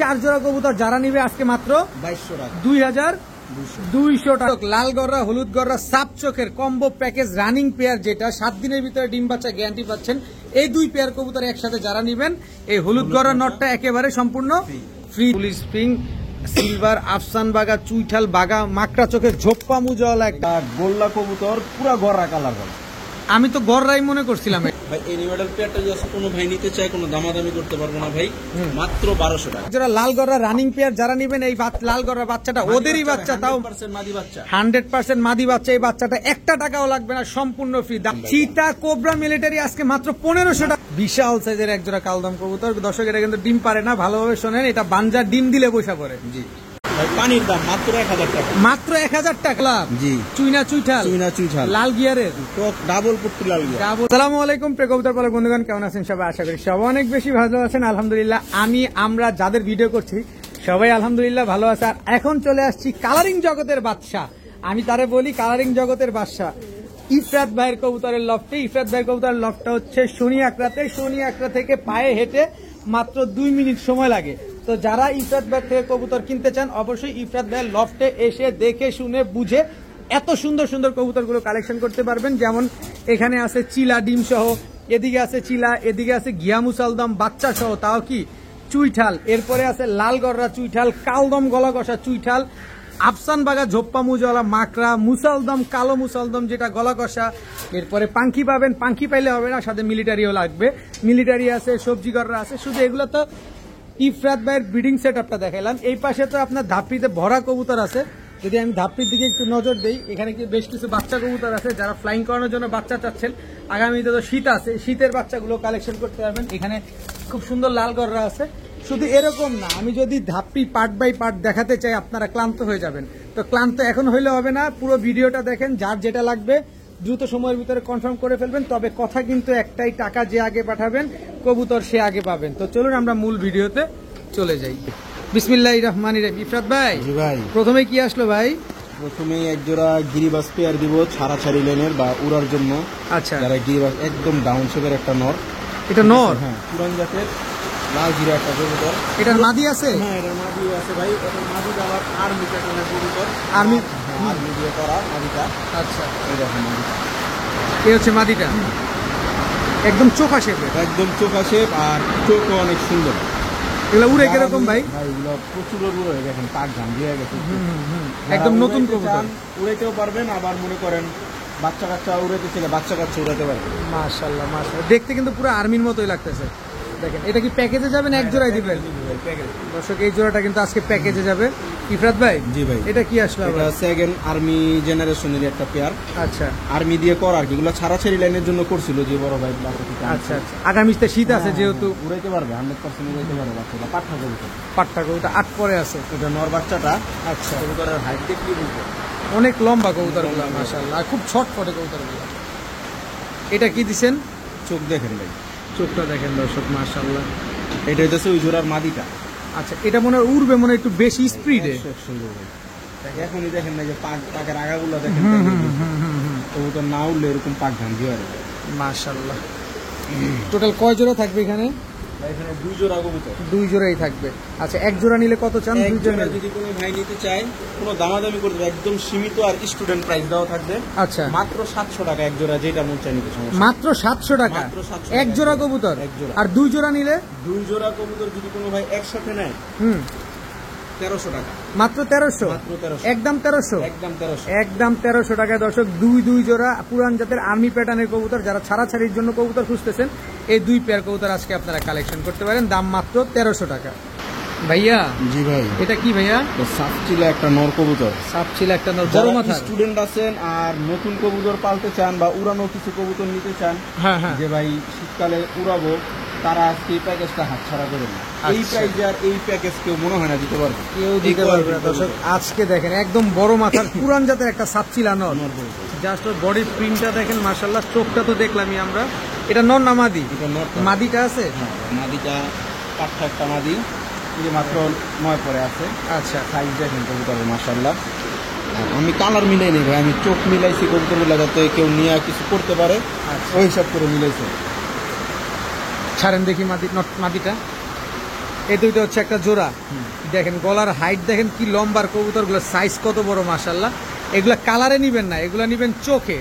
4 জোড়া কবুতর যারা নিবে আজকে মাত্র 2200 টাকা, 2200 টাকা। লাল গররা হলুদ গররা সাপ চোখের কম্বো প্যাকেজ রানিং পেয়ার, যেটা 7 দিনের ভিতরে ডিম বাচ্চা গ্যারান্টি পাচ্ছেন। এই 2 পেয়ার কবুতর একসাথে যারা নিবেন, এই হলুদ গররা নটটা একেবারে সম্পূর্ণ ফ্রি। পুলিশ স্প্রিং সিলভার আফসান বাগা চুইঠাল বাগা মাকড়া চোখের ঝোপ্পা মুজল একটা গোল্লা কবুতর পুরা গররা কালার বলে। আমি তো গররাই মনে করছিলাম। ভাই এই নিউডাল পেয়ারটা যদি কোনো ভাই নিতে চায় কোনো দামাদামি করতে পারবো না ভাই, মাত্র 1200 টাকা। যারা লাল গররা রানিং পেয়ার যারা নিবেন, এই লাল গররা বাচ্চাটা ওদেরই বাচ্চা, তাও 100% মাদি বাচ্চা, 100% মাদি বাচ্চা। এই বাচ্চাটা 1 টাকাও লাগবে না, সম্পূর্ণ ফ্রি। চিতা কোবরা মিলিটারি আজকে মাত্র 1500 টাকা। বিশাল সাইজের এক জোড়া কালদম কবুতর। দর্শক এটা কিন্তু ডিম পারে না, ভালোভাবে শোনেন, এটা বানজার ডিম দিলে বসা পড়ে। জি ভাই পানির দাম মাত্র 1000 টাকা, মাত্র 1000 টাকা। জি চুইনা চুইঠাল লাল গিয়ারের ডাবল পুট্টি লাল গিয়ার। আসসালামু আলাইকুম প্রিয় কবুতর পালক বন্ধুগণ, কেমন আছেন সবাই? আশা করি সবাই অনেক বেশি ভালো আছেন। আলহামদুলিল্লাহ আমরা যাদের ভিডিও করছি সবাই আলহামদুলিল্লাহ ভালো আছে। আর এখন চলে আসছি কালারিং জগতের বাদশা, আমি তারে বলি কালারিং জগতের বাদশা, ইফরাত ভাইয়ের কবুতরের লফটে। ইফরাত ভাইয়ের কবুতরের লফটটা হচ্ছে শনি আকড়াতে। শনি আকড়া থেকে পায়ে হেঁটে মাত্র 2 মিনিট সময় লাগে। তো যারা ইফরাত ভাই থেকে কবুতর কিনতে চান, অবশ্যই ইফরাত ভাইয়ের লফটে এসে দেখে শুনে বুঝে এত সুন্দর সুন্দর কবুতরগুলো কালেকশন করতে পারবেন। যেমন এখানে আছে চিলা ডিম সহ, এদিকে আছে চিলা, এদিকে আছে ঘিয়া মুসালদম বাচ্চা সহ, তাও কি চুইঠাল, এরপরে আছে লাল গররা চুইঠাল, কালদম গলা কষা চুইঠাল, আফসান বাগা ঝোপ্পা মুজলা মাকড়া মুসালদম কালো মুসালদম যেটা গলা কষা। এরপরে পাঙ্খি পাবেন, পাঙ্খি পাইলে হবে না, সাথে মিলিটারিও লাগবে, মিলিটারি আছে, সবজি গররা আছে। শুধু এগুলো তো ইফরাত ভাইয়ের ব্রিডিং সেট আপটা দেখাইলাম। এই পাশে তো আপনার ধাপড়িতে ভরা কবুতর আছে। যদি আমি ধাপড়ির দিকে একটু নজর দেই, এখানে কি বেশ কিছু বাচ্চা কবুতর আছে। যারা ফ্লাইং করানোর জন্য বাচ্চা চাচ্ছেন, আগামীতে তো শীত আছে, শীতের বাচ্চাগুলো কালেকশন করতে পারবেন। এখানে খুব সুন্দর লাল গররা আছে। শুধু এরকম না, আমি যদি ধাপড়ি পার্ট বাই পার্ট দেখাতে চাই আপনারা ক্লান্ত হয়ে যাবেন। তো ক্লান্ত এখন হইলে হবে না, পুরো ভিডিওটা দেখেন, যার যেটা লাগবে দ্রুত সময়ের ভিতরে কনফার্ম করে ফেলবেন। তবে কথা কিন্তু একটাই, টাকা যে আগে পাঠাবেন কবুতর সে আগে পাবেন। তো চলুন আমরা মূল ভিডিওতে চলে যাই। বিসমিল্লাহির রহমানির রহিম। ইফরাত ভাই, জি ভাই, প্রথমে কি আসলো ভাই? প্রথমেই এক জোড়া গিরিবাস পেয়ার দিব ছাড়াছাড়ি লেনের বা উড়ার জন্য। আচ্ছা, যারা গিরিবাস একদম ডাউন শেপের একটা নর। এটা নর? হ্যাঁ, পুরান জাতের লাল জিরা একটা কবুতর। এটার মাদি আছে? হ্যাঁ, এটার মাদি আছে ভাই। এটা মাদি আবার আর্মি প্যাটার্নের কবুতর, আর্মি দিয়ে করা মাদিটা। আচ্ছা, এই দেখেন মাদিটা, এই হচ্ছে মাদিটা, একদম চোখা শেপের, একদম চোখা শেপ, আর চোখও অনেক সুন্দর। এগুলো উড়ে কিরকম ভাই? ভাই এগুলো প্রচুর উড়ে, দেখেন পাক ঘাম দিয়ে গেছে, একদম নতুন কবুতর। উড়াইতেও পারবেন, আবার মনে করেন বাচ্চা কাচ্চা উড়াইতে ছিল, বাচ্চা কাচ্চা উড়াতে পারবেন। মাশাআল্লাহ মাশাআল্লাহ, দেখতে কিন্তু পুরো আর্মির মতোই লাগতেছে। দেখেন, এটা কি প্যাকেজে যাবেন, এক জোড়াই দিবেন? দর্শক এই জোড়াটা কিন্তু আজকে প্যাকেজে যাবে। ইফরাত ভাই, জি ভাই, এটা কি আসলে? এটা সেকেন্ড আর্মি জেনারেশনের একটা পেয়ার। আচ্ছা, আর্মি দিয়ে করা আর কি, এগুলো ছাড়াছাড়ি লাইনের জন্য করছিল যে বড় ভাই। আচ্ছা আচ্ছা, আগামীতে শীত আছে যেহেতু উড়াইতে পারবে, 100% উড়াইতে পারবে বাচ্চাটা। পাঠা কবুতর, পাট্টা কবুতর 8 পরে আছে। এটা নর বাচ্চাটা। আচ্ছা, কবুতরের হাইট দেখলি বুঝবে, অনেক লম্বা কবুতরগুলো মাশাআল্লাহ, খুব ছটফটে কবুতরগুলো। এটা কি দিছেন? চোখ দেখেন ভাই, চোখটা দেখেন দর্শক মাশাআল্লাহ। এটা হচ্ছে ওই জোড়ার মাদিটা। আচ্ছা, এটা মনে হয় উড়বে, মনে হয় একটু বেশি স্পিডে। সুন্দর ভাই, এখনই দেখেন না যে পাকের আগাগুলো দেখেন, কবুতর না উঠলে এরকম পাক ঘাম দিয়ে মাশাআল্লাহ। টোটাল কয় জোড়া থাকবে এখানে? এখানে 2 জোড়া কবুতর, 2 জোড়াই থাকবে। আচ্ছা, এক জোড়া নিলে কত চান? 2 জোড়া যদি কোনো ভাই নিতে চায়, কোনো দামাদামি করতে একদম সীমিত আর স্টুডেন্ট প্রাইস দেওয়া থাকবে। আচ্ছা, মাত্র 700 টাকা এক জোড়া, যেটা মন চাই নিতে সমস্যা। মাত্র 700 টাকা এক জোড়া কবুতর? এক জোড়া। আর 2 জোড়া নিলে? 2 জোড়া কবুতর যদি কোনো ভাই একসাথে নেয়, 1300 টাকা, মাত্র 1300, একদম 1300, একদম 1300 টাকায় দর্শক 2 জোড়া পুরান জাতের আর্মি প্যাটার্নের কবুতর। যারা ছাড়াছাড়ির জন্য কবুতর খুঁজতেছেন, এই 2 পেয়ার কবুতর আজকে আপনারা কালেকশন করতে পারেন, দাম মাত্র 1300 টাকা। ভাইয়া, জি ভাই, এটা কি ভাইয়া? সাপচিলা একটা নর কবুতর। সাপচিলা একটা নর, বড় মাথা। স্টুডেন্ট আছেন আর নতুন কবুতর পালতে চান বা উড়ানো কিছু কবুতর নিতে চান, হ্যাঁ হ্যাঁ, যে ভাই শীতকালে উড়াবো, তারা আজকে এই প্যাকেজটা হাতছাড়া করে না। এই প্রাইসে আর এই প্যাকেজ কেউ মনে হয় না দিতে পারবে, কেউ দিতে পারবে না দর্শক। আজকে দেখেন একদম বড় মাথার পুরান জাতের একটা সাপচিলা নর, জাস্ট বডি প্রিন্টটা দেখেন মাশাআল্লাহ। চোখটা তো দেখলামই আমরা। এটা নর না মাদি? এটা নর। মাদিটা আছে? মাদিটা পাঠা একটা মাদি, যে মাত্র 9 পরে আছে। আচ্ছা, সাইজ দেখেন কবুতরের মাশাআল্লাহ। আমি কালার মিলাই নেই ভাই, আমি চোখ মিলাইছি কবুতরগুলো যাতে কেউ নিয়ে কিছু করতে পারে, ওই হিসাব করে মিলাইছে। ছাড়েন দেখি মাদিটা। এই দুইটা হচ্ছে একটা জোড়া। দেখেন গলার হাইট দেখেন কি লম্বার, কবুতরগুলোর সাইজ কত বড় মাশাআল্লাহ। এগুলা কালারে নিবেন না, এগুলা নিবেন চোখে।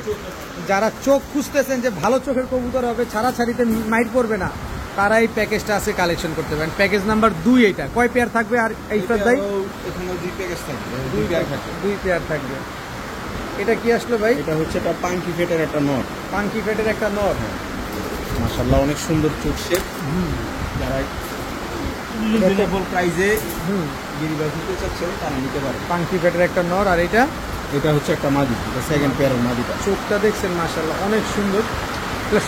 যারা চোখ খুঁজতেছেন যে ভালো চোখের কবুতর হবে, ছাড়াছাড়িতে মাইট পড়বে না, তারা এই প্যাকেজটা আছে কালেকশন করতে পারেন। প্যাকেজ নাম্বার 2 এইটা। কয় পেয়ার থাকবে? আর এই ভাই এখানে 2 প্যাকেজ থাকবে, 2 পেয়ার থাকবে। এটা কি আসলো ভাই? এটা হচ্ছে একটা পাঙ্কি ফেটের একটা নর। পাঙ্কি ফেটের একটা নর। মাশাআল্লাহ অনেক সুন্দর চোখ শেপ। যারা রিজনেবল প্রাইসে গিরিবাজ নিতে চাচ্ছেন তারা নিতে পারে। পাঙ্কি ফেটের একটা নর। আর এটা হচ্ছে একটা মাদি, এটা সেকেন্ড পেয়ারের মাদিটা। চোখটা দেখছেন মাশাআল্লাহ অনেক সুন্দর।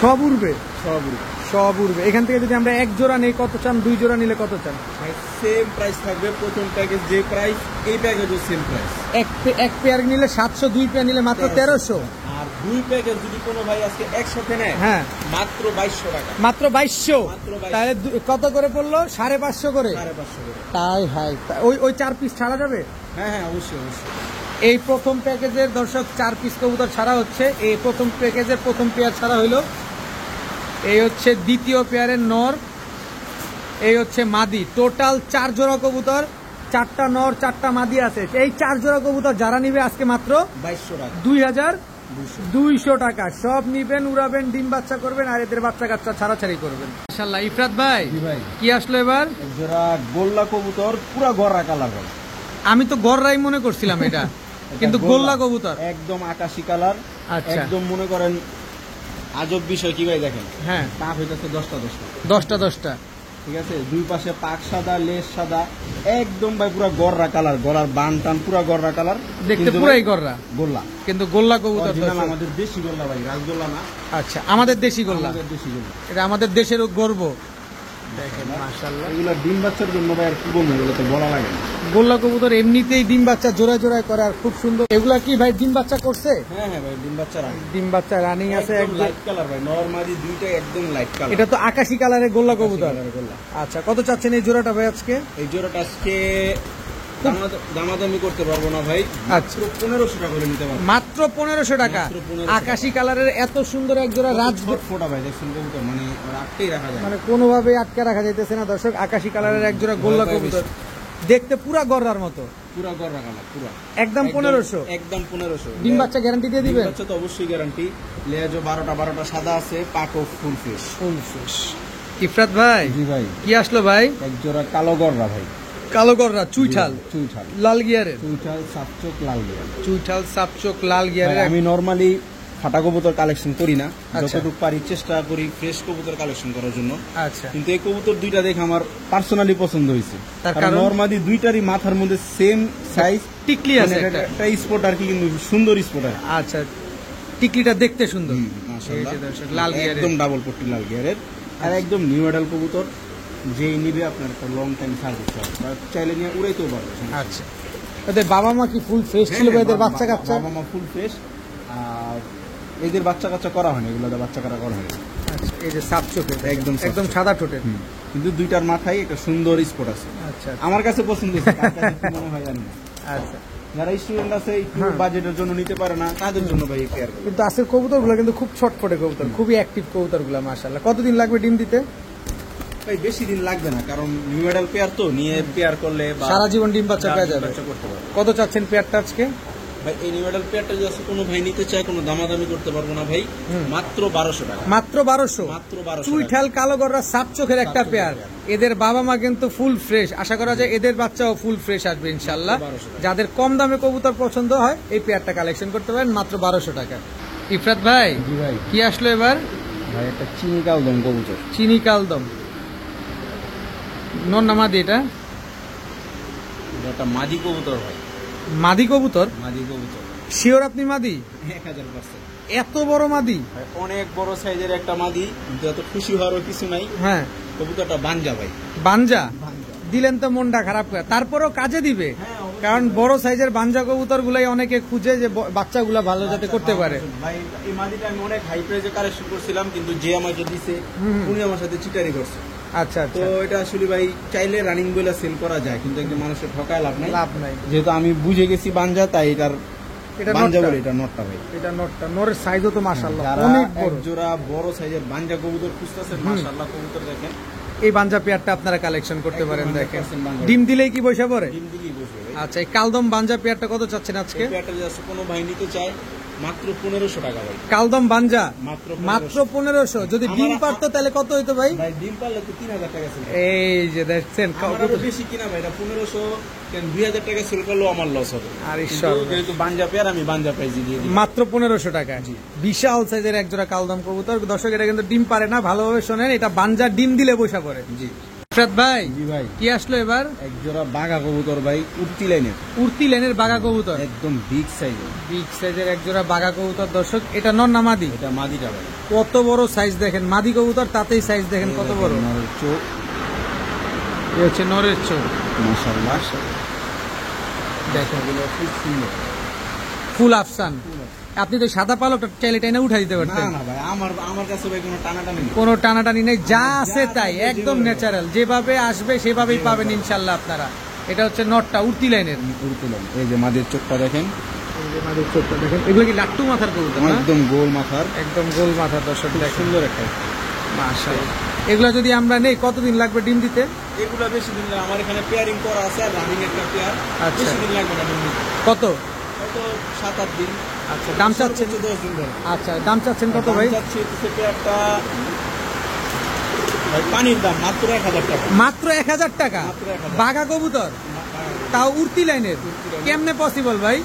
সব উড়বে, সব উড়বে, সব উড়বে। এখান থেকে যদি আমরা 1 জোড়া নেই কত চান? 2 জোড়া নিলে কত চান? সেম প্রাইস থাকবে। প্রথম প্যাকেজ যে প্রাইস, এই প্যাকেজও সেম প্রাইস। এক পেয়ার নিলে 700, 2 পেয়ার নিলে মাত্র 1300। আর 2 প্যাকেজ যদি কোনো ভাই আজকে একসাথে নেয়, হ্যাঁ মাত্র 2200 টাকা। মাত্র 2200। তাহলে কত করে পড়লো? 550 করে। 550 করে। তাই হাই, ওই 4 পিস ছাড়া যাবে? হ্যাঁ হ্যাঁ, অবশ্যই অবশ্যই। এই প্রথম প্যাকেজের দর্শক 4 পিস কবুতর ছাড়া হচ্ছে। এই প্রথম প্যাকেজের প্রথম পেয়ার ছাড়া হইলো। এই হচ্ছে দ্বিতীয় পেয়ারের নর, এই হচ্ছে মাদি। টোটাল 4 জোড়া কবুতর, 4টা নর 4টা মাদি আছে। এই 4 জোড়া কবুতর যারা নিবে আজকে মাত্র 2200 টাকা, 2200 টাকা। সব নিবেন, উড়াবেন, ডিম বাচ্চা করবেন, আর এদের বাচ্চা কাচ্চা ছাড়াছাড়ি করবেন ইনশাআল্লাহ। ইফরাত ভাই কি আসলো এবার? যারা গোল্লা কবুতর পুরা গররা কালার করে। আমি তো গররাই মনে করছিলাম এটা, কিন্তু গোল্লা কবুতর একদম আকাশি কালার। আচ্ছা, একদম মনে করেন আজব বিষয় কি ভাই, দেখেন হ্যাঁ পাক হইতেছে 10টা 10টা। ঠিক আছে, দুই পাশে পাক সাদা, লেজ সাদা, একদম ভাই পুরা গররা কালার। গলার বান টান পুরা গররা কালার, দেখতে পুরাই গররা গোল্লা। কিন্তু গোল্লা কবুতর আমাদের দেশি গোল্লা ভাই, রাজগোল্লা না। আচ্ছা, আমাদের দেশি গোল্লা, দেশি গোল্লা, এটা আমাদের দেশের গর্ব। দেখেন মাশাআল্লাহ, এগুলা ডিম বাচ্চার জন্য ভাই আর কি বলবো, এগুলো তো বলা লাগে না। গোল্লা কবুতর এমনিতেই ডিম বাচ্চা জোড়ায় জোড়ায় করে, আর খুব সুন্দর। এগুলা কি ভাই ডিম বাচ্চা করছে? হ্যাঁ হ্যাঁ ভাই, ডিম বাচ্চা রানিং আছে। একদম লাইট কালার ভাই, নরমালি দুইটা একদম লাইট কালার। এটা তো আকাশি কালারের গোল্লা কবুতর। আচ্ছা, কত চাচ্ছেন এই জোড়াটা ভাই আজকে? এই জোড়াটা আজকে দামাদামি করতে পারবো না ভাই। আচ্ছা, 1500 টাকা করে নিতে পারবো। মাত্র 1500 টাকা। আকাশি কালারের এত সুন্দর এক জোড়া ফোটা ভাই, দেখছেন কবুতর মানে আটকেই রাখা যায়, মানে কোনোভাবে আটকে রাখা যাইতেছে না দর্শক। আকাশি কালারের এক জোড়া গোল্লা কবুতর, দেখতে পুরা গররার মতো, পুরা গররা কালার, পুরা একদম 1500। একদম 1500। ডিম বাচ্চা গ্যারান্টি দিয়ে দিবেন? বাচ্চা তো অবশ্যই গ্যারান্টি। লেজও 12টা সাদা আছে, পাকও ফুল ফ্রেশ। ইফরাত ভাই, জি ভাই, কি আসলো ভাই? এক জোড়া কালো গররা ভাই, কালো গররা, চুইঠাল লাল গিয়ারের, চুইঠাল সাপচোক লাল গিয়ার, চুইঠাল সাপচোক লাল গিয়ারের। আমি নরমালি ফাটা কবুতর কালেকশন করি না, যতটুকু পারি চেষ্টা করি ফ্রেশ কবুতর কালেকশন করার জন্য। আচ্ছা, কিন্তু এই কবুতর দুইটা দেখে আমার পার্সোনালি পছন্দ হয়েছে। কারণ নরমালি দুইটারই মাথার মধ্যে সেম সাইজ, টিকলি আছে, একটা স্পট আর কি, কিন্তু সুন্দর স্পট আর। আচ্ছা, টিকলিটা দেখতে সুন্দর, লাল গিয়ারের, একদম ডাবল পট্টি লাল গিয়ারের। আর একদম নিউ মডেল কবুতর, যেই নিবে আপনার একটা লং টাইম সার্ভিস হবে, চাইলে নিয়ে উড়াইতেও পারবে। আচ্ছা, এদের বাবা মা কি ফুল ফ্রেশ ছিল? এদের বাচ্চা কাচ্চা বাবা মা ফুল ফ্রেশ, আর এদের বাচ্চা কাচ্চা করা হয়নি, এগুলো বাচ্চা কাচ্চা করা হয়নি। আচ্ছা, এই যে সাপ চোখের, একদম সাদা ঠোঁটের, কিন্তু দুইটার মাথায় একটা সুন্দর স্পট আছে। আচ্ছা, আমার কাছে পছন্দ হয়েছে, কার কাছে কি মনে হয় জানি না। আচ্ছা, যারা স্টুডেন্ট আছে একটু বাজেটের জন্য নিতে পারে না, তাদের জন্য ভাই কেয়ার। কিন্তু আজকের কবুতরগুলো কিন্তু খুব ছটফটে কবুতর, খুবই অ্যাক্টিভ কবুতরগুলো মাশাআল্লাহ। কতদিন লাগবে ডিম দিতে? ভাই বেশি দিন লাগবে না, কারণ নিউ মডেল পেয়ার তো, নিয়ে পেয়ার করলে সারা জীবন ডিম বাচ্চা পেয়ে যাবে। করতে পারবে। কত চাচ্ছেন পেয়ারটা আজকে? ভাই এই নিউ মডেল পেয়ারটা যদি কোনো ভাই নিতে চায়, কোনো দামাদামি করতে পারবো না ভাই, মাত্র 1200 টাকা। মাত্র 1200? চুইঠাল কালো গররা সাপ চোখের একটা পেয়ার। এদের বাবা মা কিন্তু ফুল ফ্রেশ, আশা করা যায় এদের বাচ্চাও ফুল ফ্রেশ আসবে ইনশাআল্লাহ। যাদের কম দামে কবুতর পছন্দ হয়, এই পেয়ারটা কালেকশন করতে পারেন মাত্র 1200 টাকা। ইফরাত ভাই, জি ভাই, কি আসলো এবার? ভাই একটা চিনি কালদম কবুতর। চিনি কালদম নর না মাদি? এটা একটা মাদি কবুতর ভাই। মাদি কবুতর? মাদি কবুতর শিওর আপনি মাদি? 1000%। এত বড় মাদি? অনেক বড় সাইজের একটা মাদি, কিন্তু এত খুশি হওয়ারও কিছু নাই। হ্যাঁ, কবুতরটা বানজা ভাই। বানজা দিলেন তো মনটা খারাপ করে, তারপরেও কাজে দিবে। কারণ বড় সাইজের বানজা কবুতর গুলাই অনেকে খুঁজে, যে বাচ্চাগুলা ভালো যাতে করতে পারে। ভাই এই মাদিটা আমি অনেক হাই প্রাইসে কালেকশন করছিলাম, কিন্তু যে আমাকে দিছে উনি আমার সাথে চিটারি করছে। আচ্ছা, তো এটা আসলে ভাই চাইলে রানিং বলে সেল করা যায়, কিন্তু একজন মানুষের ঠকায় লাভ নাই। যেহেতু আমি বুঝে গেছি বানজা, তাই এটার বানজা বলে, এটা নটটা ভাই। এটা নটটা, নরের সাইজও তো মাশাআল্লাহ যারা অনেক বড়। এক জোড়া বড় সাইজের বানজা কবুতর খুঁজতেছেন, মাশাআল্লাহ কবুতর দেখেন, এই বাঞ্জা পেয়ারটা আপনারা কালেকশন করতে পারেন। দেখেন 100% বাঞ্জা। ডিম দিলেই কি বসে পড়ে? ডিম দিলেই বসবে ভাই। আচ্ছা, এই কালদম বাঞ্জা পেয়ারটা কত চাচ্ছেন আজকে? এই পেয়ারটা যদি কোনো ভাই নিতে চায় মাত্র 1500 টাকা ভাই। কালদম বাঞ্জা মাত্র মাত্র 1500। যদি ডিম পারতো তাহলে কত হইতো ভাই? ভাই ডিম পারলে তো 3000 টাকা ছিল। এই যে দেখছেন, আমার আরো বেশি কিনা ভাই, এটা 1500 কেন 2000 টাকা সেল করলেও আমার লস হবে। আর কিন্তু ঈশ্বর, যেহেতু বাঞ্জা পেয়ার আমি বাঞ্জা প্রাইজে দিয়ে দিই। মাত্র 1500 টাকা। বিশাল সাইজের একজোড়া কালদম কবুতর। দর্শক এটা কিন্তু ডিম পারে না, ভালোভাবে শোনেন, এটা বাঞ্জা ডিম দিলে বসা পড়ে। জি ইফরাত ভাই, জি ভাই, কি আসলো এবার? এক জোড়া বাঘা কবুতর ভাই, উঠতি লাইনের উর্তি লেনের বাঘা কবুতর, একদম বিগ সাইজের। বিগ সাইজের একজোড়া বাঘা কবুতর। দর্শক এটা নর না মাদি? এটা মাদিটা ভাই। কত বড় সাইজ দেখেন, মাদি কবুতর তাতেই সাইজ দেখেন কত বড়। নরের চোখ এই হচ্ছে নরের চোখ। মাশাআল্লাহ, দেখেন এগুলো খুব সুন্দর। ফুল আফসান। আপনি তো সাদা পালকটা চাইলে টেনে উঠাই দিতে না পারতেন। না ভাই, আমার কাছে ভাই কোনো টানাটানি নেই। কোনো টানাটানি নেই, যা আছে তাই একদম ন্যাচারাল, যেভাবে আসবে সেভাবেই পাবেন ইনশাল্লাহ আপনারা। এটা হচ্ছে নটটা উর্তি লাইনের। উঠতি লাইন। এই যে মাদির চোখটা দেখেন, দেখেন এগুলো কি লাট্টু মাথার কবুতর না? একদম গোল মাথার, একদম গোল মাথার। দর্শক দেখেন সুন্দর একটা। মাশাআল্লাহ। এগুলো যদি আমরা নেই কতদিন লাগবে ডিম দিতে? এগুলা বেশি দিন লাগে, আমার এখানে পেয়ারিং করা আছে আর রানিং একটা পেয়ার। আচ্ছা। বেশি দিন লাগবে না ডিম দিতে। কত? হয়তো 7-8 দিন। আচ্ছা, দাম চাচ্ছেন? 10 দিন ধরে। আচ্ছা, দাম চাচ্ছেন কত ভাই? দাম চাচ্ছি হচ্ছে পেয়ারটা ভাই, পানির দাম মাত্র 1000 টাকা। মাত্র 1000 টাকা? মাত্র 1000। বাঘা কবুতর, তাও উর্তি লাইনের, কেমনে পসিবল ভাই?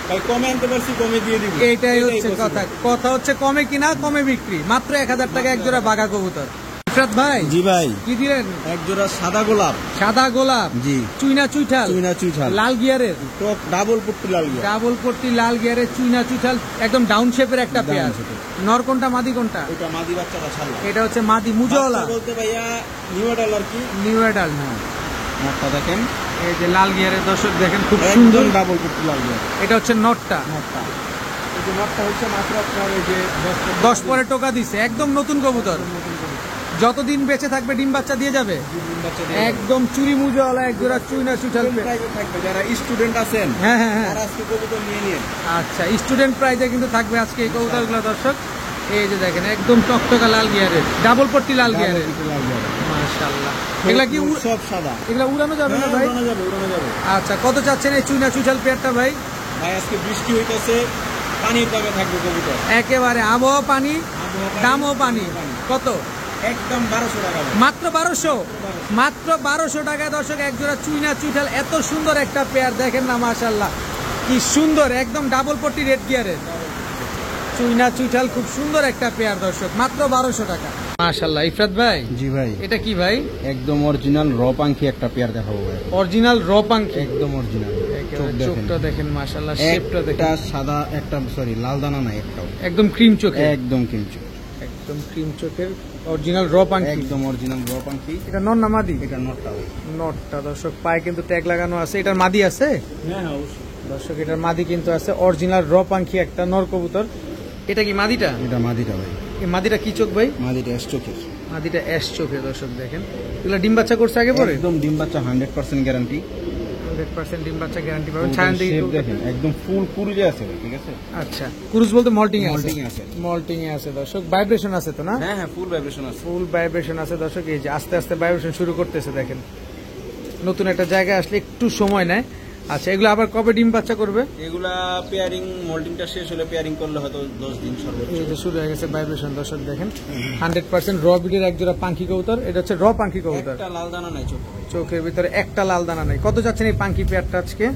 ভাই কমে আনতে পারছি, কমে দিয়ে দিব। এইটাই হচ্ছে possible। কথা। কথা হচ্ছে কমে কিনা কমে বিক্রি। মাত্র 1000 টাকা এক জোড়া বাঘা কবুতর। ইফরাত ভাই, জি ভাই, কি দিলেন? এক জোড়া সাদা গোলাপ। সাদা গোলাপ, জি, চুইনা চুইঠাল, চুইনা চুইঠাল, লাল গিয়ারের, টপ ডাবল পট্টি লাল গিয়া। ডাবল পট্টি লাল গিয়ারের চুইনা চুইঠাল, একদম ডাউন শেপের একটা Down পেয়ার। shape-এর। নর কোনটা মাদি কোনটা? ওটা মাদি বাচ্চাটা ছাড়লাম। এটা হচ্ছে মাদি মুজওয়ালা, বাচ্চা বলতে ভাইয়া নিউ অ্যাডাল আর কি। নিউ অ্যাডাল না। নটটা দেখেন, এই যে লাল গিয়ারের, দর্শক দেখেন খুব সুন্দর। একদম ডাবল পট্টি লাল গিয়া এটা হচ্ছে নটটা। নটটা। এই যে নটটা হচ্ছে মাত্র আপনার এই যে 10 পরে টোকা দিছে, একদম নতুন কবুতর। যতদিন বেঁচে থাকবে ডিম বাচ্চা দিয়ে যাবে। বাচ্চা একদম চুরি মুজওয়ালা এক জোড়া চুইনা চুইঠাল পেয়ার। প্রাইজে থাকবে। যারা স্টুডেন্ট আছেন হ্যাঁ হ্যাঁ হ্যাঁ, তারা আজকে কবুতর নিয়ে নিন। আচ্ছা, স্টুডেন্ট প্রাইজে কিন্তু থাকবে আজকে এই কবুতরগুলো। দর্শক এই যে দেখেন একদম টকটকা লাল গিয়ারের, ডাবল পট্টি লাল গিয়ারের। মাশাআল্লাহ। এগুলা কি সব সাদা। এগুলা উড়ানো যাবে না ভাই? উড়ানো যাবে, উড়ানো যাবে। আচ্ছা, কত চাচ্ছেন এই চুইনা চুইঠাল পেয়ারটা ভাই? ভাই আজকে বৃষ্টি হইতেছে, পানির দামে থাকবে কবুতর। একেবারে আবহাওয়া পানি, দামও পানি। কত? একদম 1200 টাকা ভাই। মাত্র 1200। মাত্র 1200 টাকায় দর্শক এক জোড়া চুইনা চুইঠাল, এত সুন্দর একটা পেয়ার দেখেন না, মাশাআল্লাহ কি সুন্দর, একদম ডাবল পট্টি রেড গিয়ারের চুইনা চুইঠাল, খুব সুন্দর একটা পেয়ার দর্শক, মাত্র 1200 টাকা। মাশাআল্লাহ। ইফরাত ভাই, জি ভাই, এটা কি ভাই? একদম অরিজিনাল র পাঙ্খি একটা পেয়ার দেখাবো ভাই। অরিজিনাল র পাঙ্খি, একদম অরিজিনাল। চোখটা দেখেন মাশাআল্লাহ, শেপটা দেখেন, একটা সাদা, একটা সরি লাল দানা নাই, একটাও একদম ক্রিম চোখে, একদম কিঞ্চু, একদম ক্রিম চোখের অরিজিনাল র পাঙ্খি। একদম অরিজিনাল র পাঙ্খি। এটা নর না মাদি? এটা নটটা ভাই। নটটা। দর্শক পায়ে কিন্তু ট্যাগ লাগানো আছে। এটার মাদি আছে? হ্যাঁ হ্যাঁ অবশ্যই। দর্শক এটার মাদি কিন্তু আছে, অরিজিনাল র পাঙ্খি একটা নর কবুতর। এটা কি মাদিটা? এটা মাদিটা ভাই। এই মাদিটা কি চোখ ভাই? মাদিটা এস চোখের। মাদিটা অ্যাশ চোখে। দর্শক দেখেন এগুলা ডিম বাচ্চা করছে আগে পরে? একদম ডিম বাচ্চা 100% গ্যারান্টি। 100% ডিম বাচ্চা গ্যারান্টি পাবেন। ছায়ান দিকে শেপ দেখেন, একদম ফুল কুরুজে আছে ভাই, ঠিক আছে? আচ্ছা, ক্রুজ বলতে মল্টিং এ আছে? মল্টিং আছে। মল্টিং এ আছে দর্শক। ভাইব্রেশন আছে তো না? হ্যাঁ হ্যাঁ, ফুল ভাইব্রেশন আছে। ফুল ভাইব্রেশন আছে দর্শক। এই যে আস্তে আস্তে ভাইব্রেশন শুরু করতেছে দেখেন। নতুন একটা জায়গায় আসলে একটু সময় নেয়। আচ্ছা, এগুলো আবার কবে ডিম বাচ্চা করবে? এগুলা পেয়ারিং, মোল্ডিংটা শেষ হলে পেয়ারিং করলে হয়তো 10 দিন সর্বোচ্চ। এই যে শুরু হয়ে গেছে ভাইব্রেশন দর্শক দেখেন। 100% র বিডের এক জোড়া পাঙ্খি কবুতর। এটা হচ্ছে র পাঙ্খি কবুতর। একটা লাল দানা নাই চোখে। চোখের ভিতরে একটা লাল দানা নাই। কত যাচ্ছেন এই পাঙ্খি পেয়ারটা আজকে?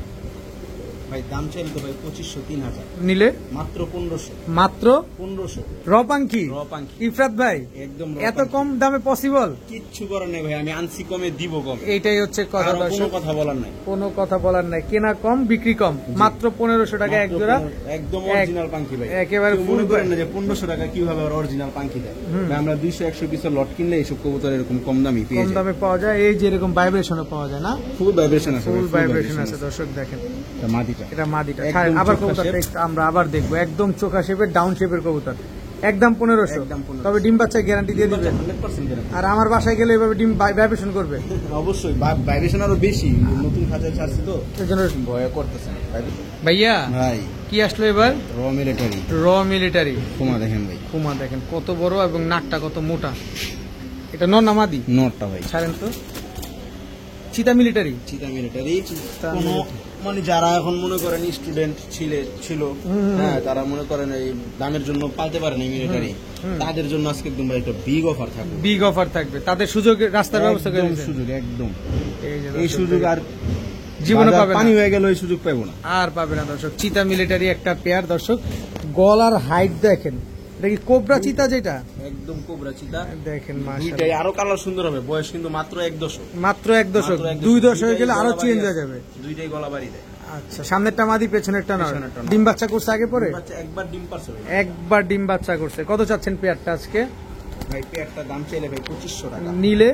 ভাই দাম চাইলে তো ভাই 2500 3000, নিলে মাত্র 1500। মাত্র 1500 র পাঙ্খি। র পাঙ্খি। ইফরাত ভাই, একদম র এত পাঙ্খি। কম দামে পসিবল? কিচ্ছু করার নেই ভাই, আমি আনছি কমে দিব কম। এইটাই হচ্ছে কথা আর কোনো দর্শক, কথা বলার নাই। কোনো কথা বলার নাই। কেনা কম বিক্রি কম, মাত্র 1500 টাকা এক জোড়া। একদম অরিজিনাল পাঙ্খি ভাই। একেবারে কেউ মনে করেন না যে 1500 টাকা কিভাবে আর অরিজিনাল পাঙ্খি দেয়। ভাই আমরা 200 100 পিসের লট কিনলে এইসব কবুতর এরকম কম দামি পেয়ে কম যায়। দামে পাওয়া যায়। এই যে এরকম ভাইব্রেশনও পাওয়া যায় না? ফুল ভাইব্রেশন আছে। ফুল ভাইব্রেশন আছে দর্শক দেখেন। এটা মাদিটা। এটা মাদিটা। একদম আবার চোখা কবুতরটা shape। একটু আমরা আবার দেখবো। একদম চোখা শেপের, ডাউন শেপের কবুতর, একদম 1500। একদম 1500। তবে ডিম বাচ্চা গ্যারান্টি দিয়ে দিবেন? 100% গ্যারান্টি। আর আমার বাসায় গেলে এভাবে ডিম ভাইব্রেশন করবে? অবশ্যই, ভাইব্রেশন আরো বেশি, নতুন খাঁচায় ছাড়ছি তো এই জন্য ভয় করতেছে না ভাইয়া। ভাই কি আসলো এবার? র মিলিটারি। র মিলিটারি। কুমা দেখেন ভাই, কুমা দেখেন কত বড় এবং নাকটা কত মোটা। এটা নর না মাদি? নটটা ভাই। ছাড়েন তো। চিতা মিলিটারি। চিতা মিলিটারি কোনো মানে যারা এখন মনে করেন স্টুডেন্ট ছিল হ্যাঁ, তারা মনে করেন এই দামের জন্য পালতে পারে না মিলিটারি, তাদের জন্য আজকে একদম ভাই একটা বিগ অফার থাকবে। বিগ অফার থাকবে, তাদের সুযোগ রাস্তার ব্যবস্থা করে দিয়েছেন। সুযোগ একদম, যে এই সুযোগ আর জীবনে পাবে না, পানি হয়ে গেল এই সুযোগ পাবো না, আর পাবে না দর্শক। চিতা মিলিটারি একটা পেয়ার দর্শক, গলার হাইট দেখেন, এটা কি কোবরা চিতা? যেটা একদম কোবরা চিতা দেখেন দুইটাই মাশাআল্লাহ, আরো কালার সুন্দর হবে। বয়স কিন্তু মাত্র 1 দশক, মাত্র 1 দশক। 2 দশক হয়ে গেলে আরো চেঞ্জ হয়ে যাবে। দুইটাই গলা বাড়ি দেয়। আচ্ছা, সামনেরটা মাদি, পেছনেরটা নর। পেছনেরটা নর। ডিম বাচ্চা করছে আগে পরে? বাচ্চা একবার ডিম পারছে ভাই। একবার ডিম বাচ্চা করছে। কত চাচ্ছেন পেয়ারটা আজকে? ভাই পেয়ারটা দাম চাইলে ভাই 2500 টাকা, নিলে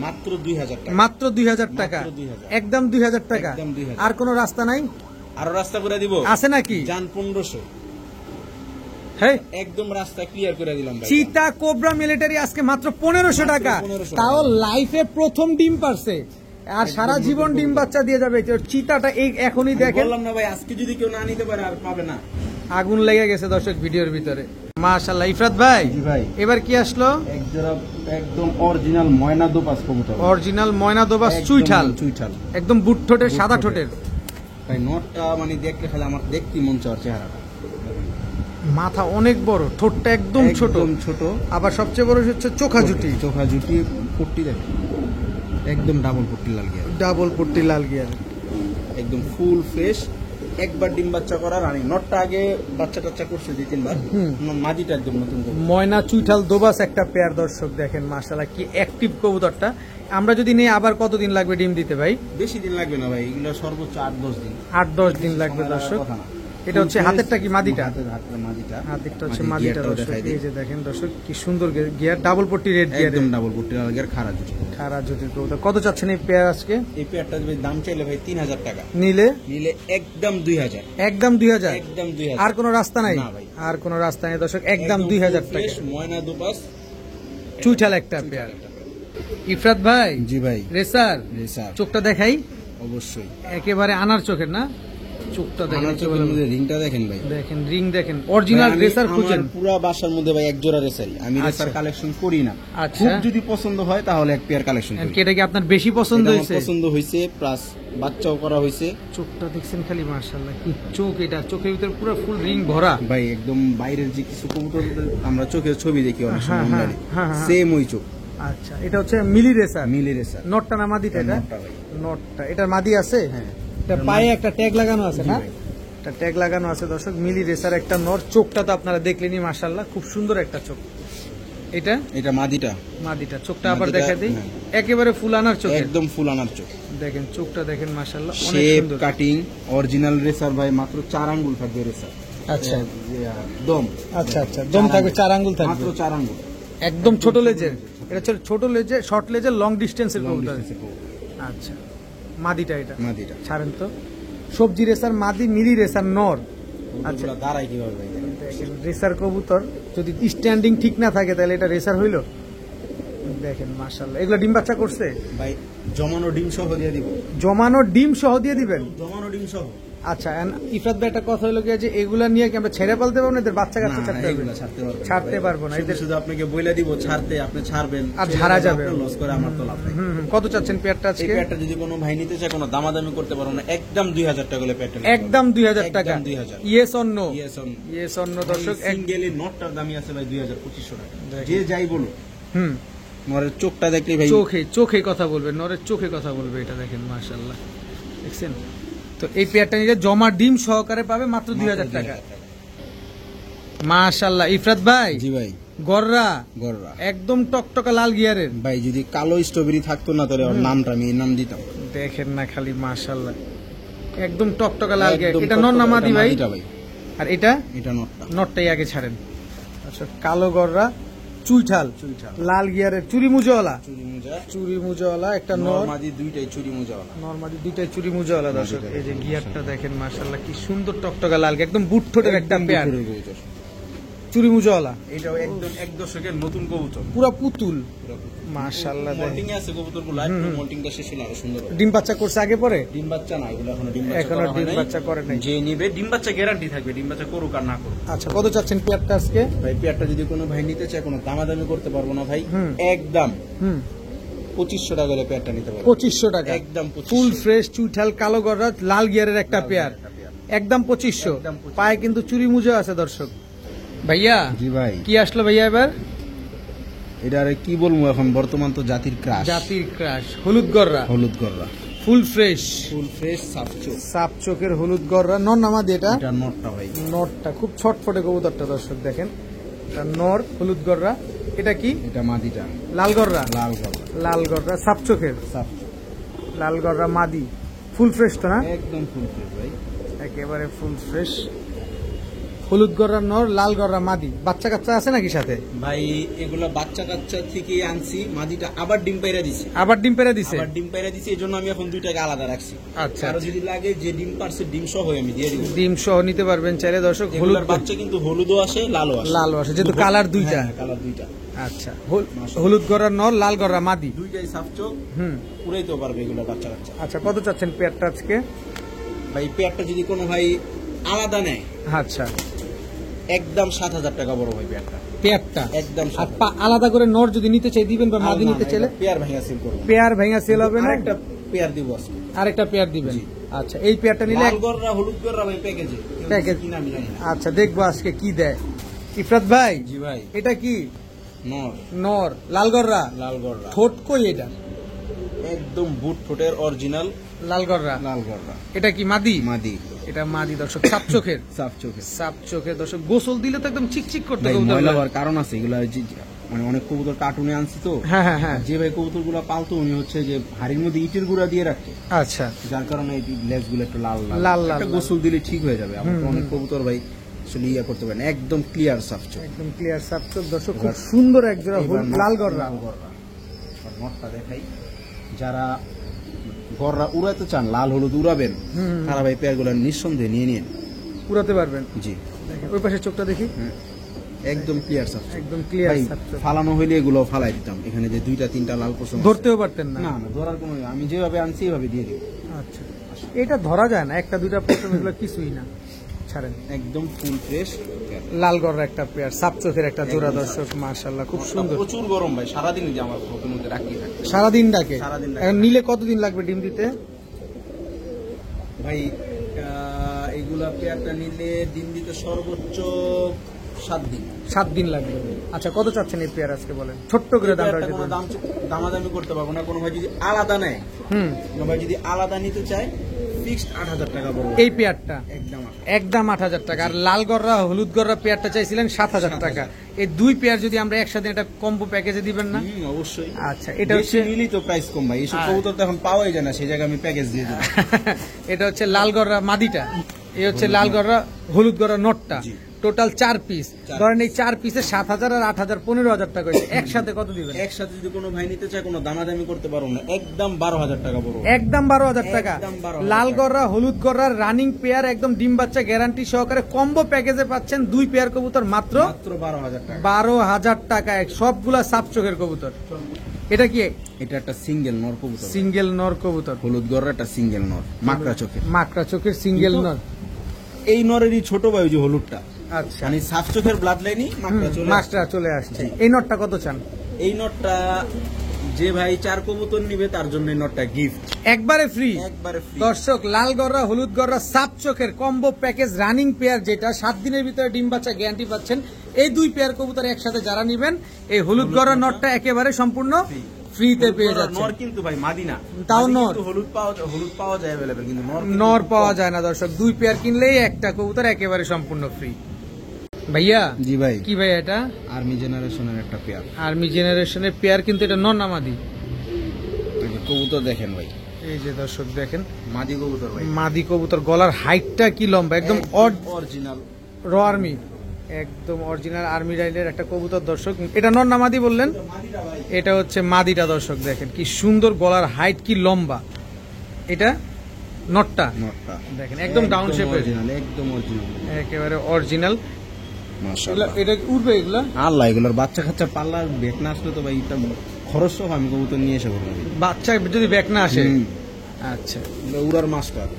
মাত্র 2000 টাকা। মাত্র 2000 টাকা, মাত্র 2000। একদম 2000 টাকা। একদম 2000। আর কোনো রাস্তা নাই? আরো রাস্তা করে দিব, আছে নাকি? জান 1500। হ্যাঁ, একদম রাস্তা ক্লিয়ার করে দিলাম ভাই। চিতা কোবরা মিলিটারি আজকে মাত্র 1500 টাকা। 1500 তাও লাইফে প্রথম ডিম পারছে, আর সারা জীবন ডিম বাচ্চা দিয়ে যাবে। চিতাটা এই এখনই দেখেন, বললাম না ভাই, আজকে যদি কেউ না নিতে পারে আর পাবে না। আগুন লেগে গেছে দর্শক ভিডিওর ভিতরে। মাশাআল্লাহ। ইফরাত ভাই, জি ভাই, এবার কি আসলো? এক জোড়া একদম অরিজিনাল ময়না দোপাস কবুতর, অরিজিনাল ময়না দোবাস চুইঠাল, চুইঠাল একদম বুট ঠোঁটের, সাদা ঠোঁটের। ভাই নটটা মানে দেখলে খালি আমার দেখতে মন চাওয়ার চেহারাটা। মাথা অনেক বড়, ঠোঁটটা একদম ছোট, ছোট, আবার সবচেয়ে বড় হচ্ছে চোখা জুটি। চোখা জুটি, পট্টি দেখে একদম ডাবল পট্টি লাল গিয়ার, ডাবল পট্টি লাল গিয়ার, একদম ফুল ফ্রেশ। একবার ডিম বাচ্চা করা রানী। নটটা আগে বাচ্চা টাচ্চা করছে 2-3 বার, মাদিটা একদম নতুন কবুতর। ময়না চুইঠাল দোবাস একটা পেয়ার দর্শক দেখেন মাশাআল্লাহ, কি অ্যাক্টিভ কবুতরটা। আমরা যদি নেই আবার কতদিন লাগবে ডিম দিতে ভাই? বেশি দিন লাগবে না ভাই, এগুলো সর্বোচ্চ 8-10 দিন। 8-10 দিন লাগবে দর্শক। এটা হচ্ছে হাতেরটা কি মাদিটা? মাদিটা, হাতেরটা হচ্ছে মাদিটা দর্শক। এই যে দেখেন দর্শক, কি সুন্দর গিয়ার, ডাবল পট্টি রেড গিয়ার, একদম ডাবল পট্টি লাল গিয়ার, খাড়া জুটি। খারা জুটির কবুতর। কত চাচ্ছেন এই পেয়ার আজকে? এই পেয়ারটা দাম চাইলে ভাই 3000 টাকা, নিলে একদম 2000। একদম 2000। একদম 2000। আর কোনো রাস্তা নাই? না ভাই, আর কোনো রাস্তা নেই দর্শক, একদম 2000 টাকা। ময়না দোপাস চুইঠাল একটা পেয়ার। ইফরাত ভাই, জি ভাই, রেসার রেসার চোখটা দেখাই, অবশ্যই একেবারে আনার চোখের না, চোখটা দেখেন, আমার চোখের মধ্যে রিংটা দেখেন ভাই, দেখেন রিং দেখেন, অরিজিনাল রেসার খুঁজেন। পুরো বাসার মধ্যে ভাই এক জোড়া রেসারই, আমি আচ্ছা। রেসার কালেকশন করি না। আচ্ছা। খুব যদি পছন্দ হয় তাহলে এক পেয়ার কালেকশন করি। এটা কি আপনার বেশি পছন্দ এটা আমার হয়েছে? পছন্দ হয়েছে, প্লাস বাচ্চাও করা হয়েছে। চোখটা দেখছেন খালি, মাশাআল্লাহ কি চোখ, এটা চোখের ভিতরে পুরো ফুল রিং ভরা ভাই একদম বাইরের যে কিছু কবুতর আমরা চোখের ছবি দেখি অনেক সময় হ্যাঁ, অনলাইনে, হ্যাঁ, হ্যাঁ। সেম ওই চোখ। আচ্ছা, এটা হচ্ছে মিলি রেসার, মিলি রেসার। নটটা না মাদিটা? এটা নটটা ভাই। নটটা। এটার মাদি আছে? হ্যাঁ। এটা পায়ে একটা ট্যাগ লাগানো আছে না? ভাই। একটা ট্যাগ লাগানো আছে দর্শক। মিলি রেসার একটা নর, চোখটা তো আপনারা দেখলেনই মাশাআল্লাহ, খুব সুন্দর একটা চোখ। এটা এটা মাদিটা, মাদিটা। চোখটা আবার মাদিটা, দেখা দিই, হ্যাঁ। একেবারে ফুল আনার চোখ, একদম ফুল আনার চোখ। দেখেন চোখটা দেখেন মাশাআল্লাহ, অনেক শেপ সুন্দর। কাটিং অরিজিনাল রেসার ভাই, মাত্র 4 আঙ্গুল থাকবে রেসার। আচ্ছা দম, আচ্ছা আচ্ছা, দম থাকবে 4 আঙ্গুল থাকবে, মাত্র 4 আঙ্গুল, একদম ছোট লেজের। এটা হচ্ছে ছোট লেজে, শর্ট লেজের, লং ডিস্টেন্সের কবুতর। আচ্ছা, মাদিটা এটা মাদিটা। ছাড়েন তো। সবজি রেসার মাদি, মিলি রেসার নর। আচ্ছা, আচ্ছা, দাঁড়াই কিভাবে ভাই? দেখেন রেসার কবুতর যদি স্ট্যান্ডিং ঠিক না থাকে তাহলে এটা রেসার হইলো। দেখেন মাশাআল্লাহ, এগুলো ডিম বাচ্চা করছে ভাই জমানো ডিম সহ দিয়ে দিব, জমানো ডিম সহ দিয়ে দিবেন? জমানো ডিম সহ। আচ্ছা, ইফরাত ভাই একটা কথা হলো কি, যে এগুলা নিয়ে কি আমরা ছেড়ে পালতে পারবো না? এদের বাচ্চা কাচ্চা ছাড়তে পারবো? এগুলা ছাড়তে পারবো না ছাড়তে ভাই। পারবো না। শুধু এদের শুধু আপনাকে বইলা দিব ছাড়তে, আপনি ছাড়বেন আর ঝাড়া যাবে, লস করে আমার তো লাভ নাই। কত চাচ্ছেন পেয়ারটা এই আজকে? পেয়ারটা যদি কোনো ভাই নিতে চায় কোনো দামাদামি করতে পারবো না, একদম 2000 টাকা হলে পেয়ারটা একদম 2000 টাকা। একদম 2000। Yes or no? Yes on. Yes or no দর্শক। সিঙ্গেলি নটটার দামই আছে ভাই 2500 টাকা। দেখেন। যে যাই বলো, হুম, নরের চোখটা দেখলে ভাই, চোখে কথা বলবে, নরের চোখে কথা বলবে। এটা দেখেন মাশাআল্লাহ, দেখছেন তো। এই পেয়ারটা নিলে জমা ডিম সহকারে পাবে মাত্র 2000 টাকা। মাশাআল্লাহ। ইফরাত ভাই, জি ভাই, গররা গররা একদম টকটকা লাল গিয়ারের। ভাই যদি কালো স্ট্রবেরি থাকতো না তাহলে ওর নামটা আমি এই নাম দিতাম। দেখেন না খালি মাশাআল্লাহ, একদম টকটকা লাল গিয়ার। একদম এটা নর না মাদি ভাই? মাদিটা ভাই। আর এটা? এটা নটটা। নটটাই আগে ছাড়েন। আচ্ছা, কালো গররা চুইঠাল, চুইঠাল। লাল গিয়ারের, চুরি মুজোওয়ালা, চুরি মোজা, চুরি মুজোওয়ালা একটা নর, নরমাদি দুইটাই চুরি মোজাওয়ালা। নরমালি দুইটাই চুরি মুজোওয়ালা দর্শক। মাদিটা এই যে গিয়ারটা দেখেন মাশাআল্লাহ, কি সুন্দর টকটকা লাল, একদম বুট ঠোঁটের একটা একদম পেয়ার। বুটুরের কবুতর। চুরি মুজওয়ালা, এটাও একদম এক দশকের নতুন কবুতর, পুরা পুতুল মাশাআল্লাহ। মল্টিং এ আছে কবুতরগুলো, মল্টিংটা শেষ হলে আরো সুন্দর হবে। ডিম বাচ্চা করছে আগে পরে? ডিম বাচ্চা না, এগুলো এখনো ডিম বাচ্চা করে নাই। যে নিবে ডিম বাচ্চা গ্যারান্টি থাকবে, ডিম বাচ্চা করুক আর না করুক। আচ্ছা, কত চাচ্ছেন পেয়ারটা আজকে? ভাই পেয়ারটা যদি কোনো ভাই নিতে চায়, কোনো দামাদামি করতে পারবো না ভাই, একদম 2500 টাকা করে পেয়ারটা নিতে পারবো। 2500 টাকা একদম ফুল ফ্রেশ চুইঠাল কালো গড়া লাল গিয়ারের একটা পেয়ার, একদম 2500। পায়ে কিন্তু চুরি মুজো আছে দর্শক। ভাইয়া জি ভাই, কি আসলো ভাইয়া এবার? এটা আরে কি বলবো, এখন বর্তমান তো জাতির ক্রাশ, হলুদ গড়রা, হলুদ গররা, ফুল ফ্রেশ সাপ চোখের হলুদ গড়রা। নর নামাদি এটা? এটা নটটা ভাই, নরটা খুব ছটফটে কবুতরটা দর্শক দেখেন, এটা নর হলুদ গড়রা। এটা কি? এটা মাদিটা লাল গড়রা, লাল গড়রা সাপ চোখের, লাল গড়রা মাদি, ফুল ফ্রেশ তো না? একদম ফুল ফ্রেশ ভাই, একেবারে ফুল ফ্রেশ। হলুদ গড়রা নর, লাল গড়রা মাদি। বাচ্চা কাচ্চা আছে নাকি সাথে? ভাই এগুলা বাচ্চা কাচ্চা থেকে আনছি, মাদিটা আবার ডিম পাইরা দিছে, ডিম পেরে দিছে। এই জন্য আমি এখন দুইটাকে আলাদা রাখছি। আচ্ছা, আর যদি লাগে যে ডিম পারছে ডিম সহ আমি দিয়ে দিব, ডিম সহ নিতে পারবেন চাইলে দর্শক। হলুদ বাচ্চা কিন্তু হলুদও আসে লালও আসে, যেহেতু কালার দুইটা। কালার দুইটা। আচ্ছা, হলুদ গড়রা নর, লাল গড়রা মাদি, দুইটাই সাফ চোখ, পুরাইতেও পারবে এগুলো বাচ্চা কাচ্চা। আচ্ছা, কত চাচ্ছেন পেয়ারটা আজকে? ভাই পেয়ারটা যদি কোনো ভাই আলাদা নেয়, আচ্ছা, একদম 7000 টাকা বড় ভাই পেয়ারটা একদম। আর আলাদা করে নর যদি নিতে চাই দিবেন, বা মাদি নিতে চাইলে? পেয়ার ভাঙা সেল করব, পেয়ার ভাঙা সেল হবে না, একটা পেয়ার দিব আজকে, আরেকটা পেয়ার দিবেন। আচ্ছা, এই পেয়ারটা নিলে লাল গররা হলুদ গররা ভাই প্যাকেজে কিনা আমি জানি না। আচ্ছা, দেখবো আজকে কি দেয়। ইফরাত ভাই, জি ভাই, এটা কি? নর লাল গড়রা, ঠোঁট কই এটা? একদম বুট ঠোঁটের অরিজিনাল লাল গড়রা। এটা কি মাদি? এটা মাদি দর্শক, সাপ চোখের দর্শক। গোসল দিলে তো একদম চিকচিক করতে কারণ আছে, এগুলা মানে অনেক কবুতর কার্টুনে আনছি তো। হ্যাঁ, যে ভাই কবুতর গুলা পালতো উনি হচ্ছে যে হাড়ির মধ্যে ইটের গুঁড়া দিয়ে রাখতো। আচ্ছা, যার কারণে এই লেজ গুলো একটু লাল গোসল দিলে ঠিক হয়ে যাবে। আমার তো অনেক কবুতর ভাই আসলে করতে পারেন, একদম ক্লিয়ার সাপ চোখ দর্শক, খুব সুন্দর এক জোড়া লাল গড়রা। নটটা দেখাই, যারা গররা উড়াতে চান, লাল হলুদ উড়াবেন, তারা ভাই পেয়ার গুলা নিঃসন্দেহে নিয়ে নিন, উড়াতে পারবেন। জি, ওই পাশে চোখটা দেখি, একদম ক্লিয়ার সাপ, একদম ক্লিয়ার। ফালানো হইলে এগুলো ফালাই দিতাম, এখানে যে দুইটা তিনটা লাল পশম ধরতেও পারতেন না? না, ধরার কোনো, আমি যেভাবে আনছি এইভাবে দিয়ে দিব। আচ্ছা, এটা ধরা যায় না, একটা দুইটা পশম এগুলো কিছুই না, ছাড়েন। একদম ফুল ফ্রেশ লাল গড়রা একটা পেয়ার, সাপ চোখের একটা জোড়া দর্শক, মাশাআল্লাহ খুব সুন্দর। প্রচুর গরম ভাই, সারাদিন যে আমার ফোনের মধ্যে রাখি থাকে, সারাদিন ডাকে। এখন নিলে কতদিন লাগবে ডিম দিতে ভাই? এগুলা পেয়ারটা নিলে ডিম দিতে সর্বোচ্চ 7 দিন লাগবে। আচ্ছা, কত চাচ্ছেন এই পেয়ার আজকে বলেন, ছোট্ট করে দামাদামি করতে পারবো না। কোনো ভাই যদি আলাদা নেয়, কোনো ভাই যদি আলাদা নিতে চায়, ফিক্সড 8000 টাকা বলবো এই পেয়ারটা, একদম 8000 টাকা। আর লাল গড়রা হলুদ গড়রা পেয়ারটা চাইছিলেন 7000 টাকা। এই দুই পেয়ার যদি আমরা একসাথে একটা কম্বো প্যাকেজে দিবেন না? অবশ্যই। আচ্ছা, এটা হচ্ছে নিলেই তো প্রাইস কম ভাই, এইসব কবুতর তো এখন পাওয়াই যায় না, সেই জায়গায় আমি প্যাকেজ দিয়ে দেব। এটা হচ্ছে লাল গড়রা মাদিটা, এই হচ্ছে লাল গড়রা হলুদ গড়রা নটটা, টোটাল 4 পিস। ধরেন এই 4 পিসে 7000 আর 8000 15000 টাকা হয়েছে। একসাথে কত দিবেন? একসাথে যদি কোনো ভাই নিতে চায়, কোনো দামাদামি করতে পারবো না, একদম 12000 টাকা বড়, একদম 12000 টাকা। লাল গড়রা হলুদ গড়রার রানিং পেয়ার, একদম ডিম বাচ্চা গ্যারান্টি সহকারে কম্বো প্যাকেজে পাচ্ছেন 2 পেয়ার কবুতর মাত্র 12000 টাকা। 12000 টাকায় সবগুলা সাপ চোখের কবুতর। এটা কি? এটা একটা সিঙ্গেল নর কবুতর, সিঙ্গেল নর কবুতর, হলুদ গড়রা একটা সিঙ্গেল নর, মাকড়া চোখের সিঙ্গেল নর। এই নরেরই ছোট ভাই যে হলুদটা, আচ্ছা, মানে সাপ চোখের ব্লাড লাইনই মাকড়া চলে আসছে। এই নটটা কত চান? এই নটটা যে ভাই 4 কবুতর নিবে তার জন্য এই নটটা গিফট, একবারে ফ্রি। দর্শক, লাল গড়রা হলুদ গড়রা সাপ চোখের কম্বো প্যাকেজ রানিং পেয়ার, যেটা 7 দিনের ভিতরে ডিম বাচ্চা গ্যারান্টি পাচ্ছেন। এই 2 পেয়ার কবুতর একসাথে যারা নিবেন, এই হলুদ গড়রা নটটা একেবারে সম্পূর্ণ ফ্রিতে পেয়ে যাচ্ছে। নর কিন্তু ভাই মাদি না, তাও নর। হলুদ পাওয়া যায় अवेलेबल, কিন্তু নর পাওয়া যায় না দর্শক। 2 পেয়ার কিনলেই একটা কবুতর একেবারে সম্পূর্ণ ফ্রি। ভাইয়া, জি ভাই, কি ভাই এটা? আর্মি জেনারেশনের একটা পেয়ার, আর্মি জেনারেশনের পেয়ার, কিন্তু এটা নর না মাদি? কবুতর দেখেন ভাই, এই যে দর্শক দেখেন, মাদি কবুতর ভাই, মাদি কবুতর। গলার হাইটটা কি লম্বা, একদম অরিজিনাল র আর্মি, একদম অরিজিনাল আর্মি রাইলের একটা কবুতর দর্শক। এটা নর না মাদি বললেন? এটা হচ্ছে মাদিটা দর্শক, দেখেন কি সুন্দর গলার হাইট, কি লম্বা। এটা নটটা দেখেন, একদম ডাউন শেপের, একদম অরিজিনাল, একেবারে অরিজিনাল। মাশাআল্লাহ। এটা উঠবে এগুলা? আল্লাহ, এগুলোর বাচ্চা কাচ্চা পাল্লার বেক না আসলে তো ভাই এটা খরচ সহ আমি কবুতর নিয়ে এসে বলবো। বাচ্চা যদি ব্যাক না আসে? আচ্ছা, উড়ার মাস্টার।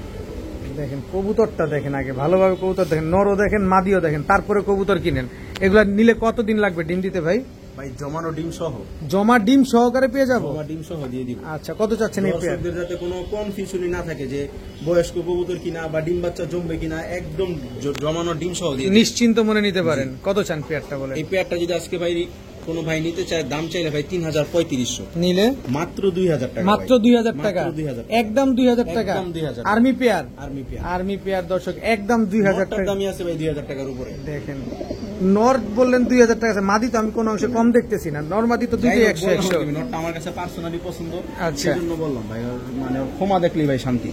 দেখেন কবুতরটা দেখেন, আগে ভালোভাবে কবুতর দেখেন, নরও দেখেন, মাদিও দেখেন, তারপরে কবুতর কিনেন। এগুলা নিলে কতদিন লাগবে ডিম দিতে ভাই? ভাই জমানো ডিম সহ, জমা ডিম সহকারে পেয়ে যাবো? জমা ডিম সহ দিয়ে দিব। আচ্ছা, কত চাচ্ছেন এই পেয়ার? দর্শকদের যাতে কোনো কনফিউশনই না থাকে যে বয়স্ক কবুতর কিনা বা ডিম বাচ্চা জমবে কিনা, একদম জমানো ডিম সহ দিয়ে দিব। নিশ্চিন্ত মনে নিতে পারেন। কত চান পেয়ারটা বলেন? এই পেয়ারটা যদি আজকে ভাই কোনো ভাই নিতে চায়, দাম চাইলে ভাই 3,3500, নিলে মাত্র 2,000 টাকা। মাত্র 2,000 টাকা, মাত্র 2,000 একদম 2,000 টাকা। একদম 2,000 army pair, army pair. Army pair দর্শক, একদম 2,000 নটটার টাকা। দামই আছে ভাই 2,000 টাকার উপরে। দেখেন নর্থ বললেন 2,000 টাকা আছে, মাদি তো আমি কোনো অংশে কম দেখতেছি না, নর মাদি তো দুইটাই 100-100। নটটা আমার কাছে পার্সোনালি পছন্দ, আচ্ছা। সেজন্য বললাম ভাই, মানে ক্ষমা দেখলেই ভাই শান্তি।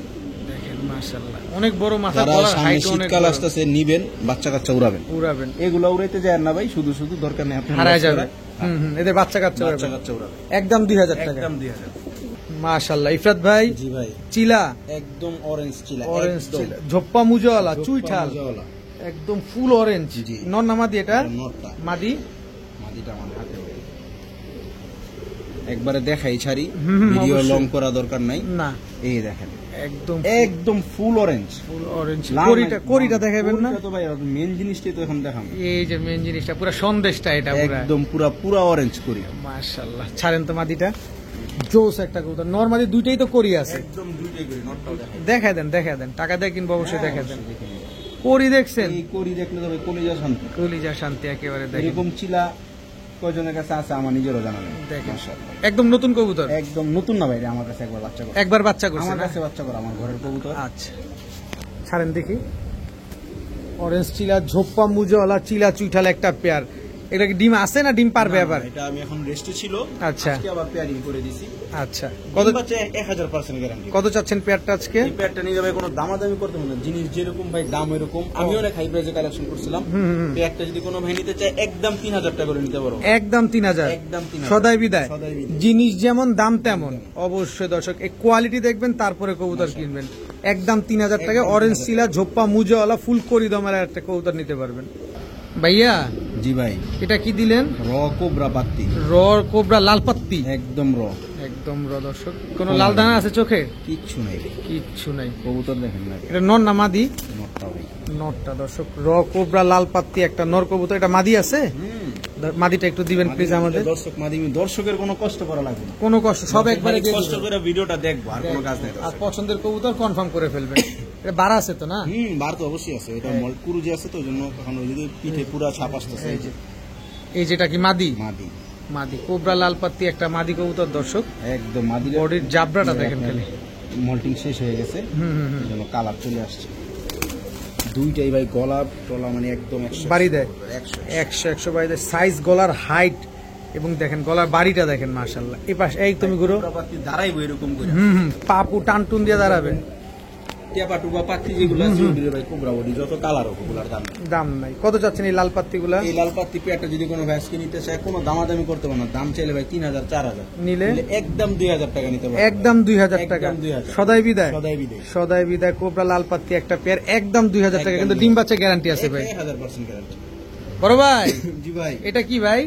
দেখেন মাশাআল্লাহ, অনেক বড় মাথা, যারা গলার সামনে হাইট অনেক শীতকাল বড়। আসতেছে নিবেন, বাচ্চা কাচ্চা উড়াবেন। উড়াবেন, এগুলো উড়াইতে যায় না ভাই, শুধু শুধু দরকার নেই, আপনি হারায় যাবে। এদের বাচ্চা কাচ্চা বাচ্চা উড়াবেন। কাচ্চা উড়াবেন একদম 2,000 টাকা। একদম 2,000। মাশাআল্লাহ। ইফরাত ভাই, জি ভাই, চিলা, একদম অরেঞ্জ চিলা, অরেঞ্জ একদম। চিলা, ঝোপ্পা মুজওয়ালা, চুইঠাল, মজাওয়ালা। একদম ফুল অরেঞ্জ। জি। নর না মাদি এটা? এটা নটটা, মাদি। মাদিটা আমার হাতে ভাই। একবারে দেখাই ছাড়ি, হুম, ভিডিও অবশ্যই। লং করা দরকার নাই। না, এই দেখেন, একদম একদম ফুল অরেঞ্জ। ফুল অরেঞ্জ। লাল করিটা দেখাবেন না? করিটা তো ভাই মেন জিনিসটাই তো এখন দেখাম। এই যে মেন জিনিসটা, পুরো সন্দেশটা এটা পুরো। একদম পুরা অরেঞ্জ করি। মাশাআল্লাহ। ছাড়েন তো মাদিটা, জোস একটা কবুতর। নর মাদি দুইটাই তো করি আছে। একদম দুইটাই করি, নটটাও দেখাই। দেখায় দেন, টাকা দিয়ে কিনবো অবশ্যই, দেখায় দেন। অবশ্যই দেখে নিন। করি দেখছেন? এই করি দেখলে তো ভাই কলিজা শান্তি। কলিজা শান্তি একেবারে। দেখেন এরকম চিলা কয়জনের কাছে আছে আমার নিজেরও জানা নেই। দেখেন, মাশাআল্লাহ। একদম নতুন কবুতর, একদম নতুন না ভাই, আমার কাছে একবার বাচ্চা করে। একবার বাচ্চা করছে আমার না? কাছে বাচ্চা করে, আমার ঘরের কবুতর। আচ্ছা, ছাড়েন দেখি। অরেঞ্জ চিলা, ঝোপ্পা মুজওয়ালা, চিলা চুইঠাল একটা পেয়ার। এটা কি ডিম আছে না ডিম পারবে না, আবার? এটা আমি এখন রেস্টে ছিল, আচ্ছা। আজকে আবার পেয়ারিং করে দিছি। আচ্ছা, কত কত বাচ্চা 1000% গ্যারান্টি। কত চাচ্ছেন পেয়ারটা আজকে? এই পেয়ারটা নিয়ে যাবে, কোনো দামাদামি করতে হবে না, জিনিস যেরকম ভাই দাম এরকম। আমি অনেক হাই প্রাইসে কালেকশন করছিলাম। পেয়ারটা যদি কোনো ভাই নিতে চায়, একদম 3,000 টাকা করে নিতে পারো। একদম 3,000। একদম 3,000। সদাই বিদায়। সদাই বিদায়। জিনিস যেমন দাম তেমন। অবশ্যই দর্শক, এই কোয়ালিটি দেখবেন তারপরে কবুতর কিনবেন। একদম 3,000 টাকা অরেঞ্জ চিলা, ঝোপ্পা মুজওয়ালা, ফুল করি দমের একটা কবুতর নিতে পারবেন। ভাইয়া, জি ভাই, এটা কি দিলেন? র কোবরা পাত্তি, র কোবরা লাল পাত্তি, একদম র, একদম র দর্শক। কোনো লাল দানা আছে চোখে? কিচ্ছু নাই ভাই। কিচ্ছু নাই। কবুতর দেখেন না, এটা নর না মাদি? নটটা ভাই। নরটা দর্শক, র কোবরা লাল পাত্তি একটা নর কবুতর। এটা মাদি আছে? মাদিটা একটু দিবেন প্লিজ আমাদের। দর্শক মাধ্যমে দর্শকের কোনো কষ্ট করা লাগবে না, কোনো কষ্ট, সব একবারে দিয়ে কষ্ট দিবেন। করে ভিডিওটা দেখবো, আর কোনো কাজ নাই। আর পছন্দের কবুতর কনফার্ম করে ফেলবেন। এটা বাড়া আছে তো না? বার তো অবশ্যই আছে, এটা মলকুরু যে আছে তো, ওই জন্য এখন ওই যদি পিঠে পুরা ছাপ আসতেছে। এই যে, এই যেটা কি মাদি? মাদি, মাদি কোবরা লাল পাত্তি একটা মাদি কবুতর দর্শক। একদম মাদি। বডির জাবরাটা দেখেন খালি। মল্টিং শেষ হয়ে গেছে, এই জন্য কালার চলে আসছে। দুইটাই ভাই গলা টলা মানে একদম 100 বাড়ি দেয়। 100 100 বাড়ি দেয়। সাইজ, গলার হাইট এবং দেখেন গলার বাড়িটা দেখেন মাশাআল্লাহ। এই পাশে এই তুমি ঘুরো। পাত্তি দাঁড়াইবো এরকম করে, পাপু টানটুন দিয়ে দাঁড়াবে। টেপা টুপা পাত্তি যেগুলো আছে ওগুলো ভাই কোবরা বডি, যত কালার হোক ওগুলার দাম নেই। দাম নাই। কত চাচ্ছেন এই লাল পাত্তি গুলা? এই লাল পাত্তি পেয়ারটা যদি কোনো ভ্যাসকে নিতে চায়, কোনো দামাদামি করতে পারে না, দাম চাইলে ভাই 3,000 4,000 নিলে একদম 2,000 টাকা নিতে পারবে। একদম 2,000 টাকা। একদম 2,000 সদাই বিদায়। সদাই বিদায়। সদাই বিদায় কোবরা লাল পাত্তি একটা পেয়ার, একদম 2,000 টাকা। কিন্তু ডিম বাচ্চা গ্যারান্টি আছে ভাই। 1000% গ্যারান্টি। বড় ভাই, জি ভাই, এটা কি ভাই?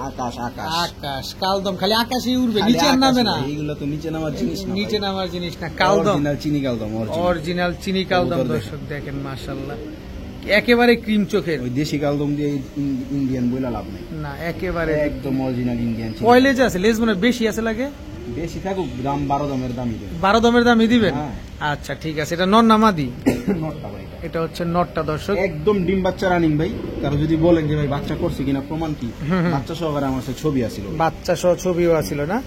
আকাশ আকাশ আকাশ, কালদম। খালি আকাশই উড়বে, খালি নিচে আর আকাশে নামে না। ভাই, এইগুলো তো নিচে নামার জিনিস না, নিচে নামার জিনিস না, কালদম। অরিজিনাল চিনি কালদম, অরিজিনাল চিনি কালদম কবুতর দর্শক দেখেন মাশাআল্লাহ। একেবারে ক্রিম চোখের ওই দেশি কালদম দিয়ে ইন্ডিয়ান বইলা লাভ নেই, না, একেবারে একদম অরিজিনাল ইন্ডিয়ান চিনি। কয় লেজ আছে? লেজ মনে হয় বেশি আছে লাগে। বেশি থাকুক, দাম 12 দামের দামই দেবে। 12 দামের দামই দিবেন? হ্যাঁ। আচ্ছা ঠিক আছে। এটা নর না মাদি? নটটা ভাই, এটা হচ্ছে নরটা দর্শক। একদম ডিম বাচ্চা রানিং ভাই। কারো যদি বলেন যে ভাই বাচ্চা করছে কিনা প্রমাণ কি, বাচ্চা সহকারে আমার কাছে ছবি আছিল, বাচ্চা সহ ছবিও আছিল না।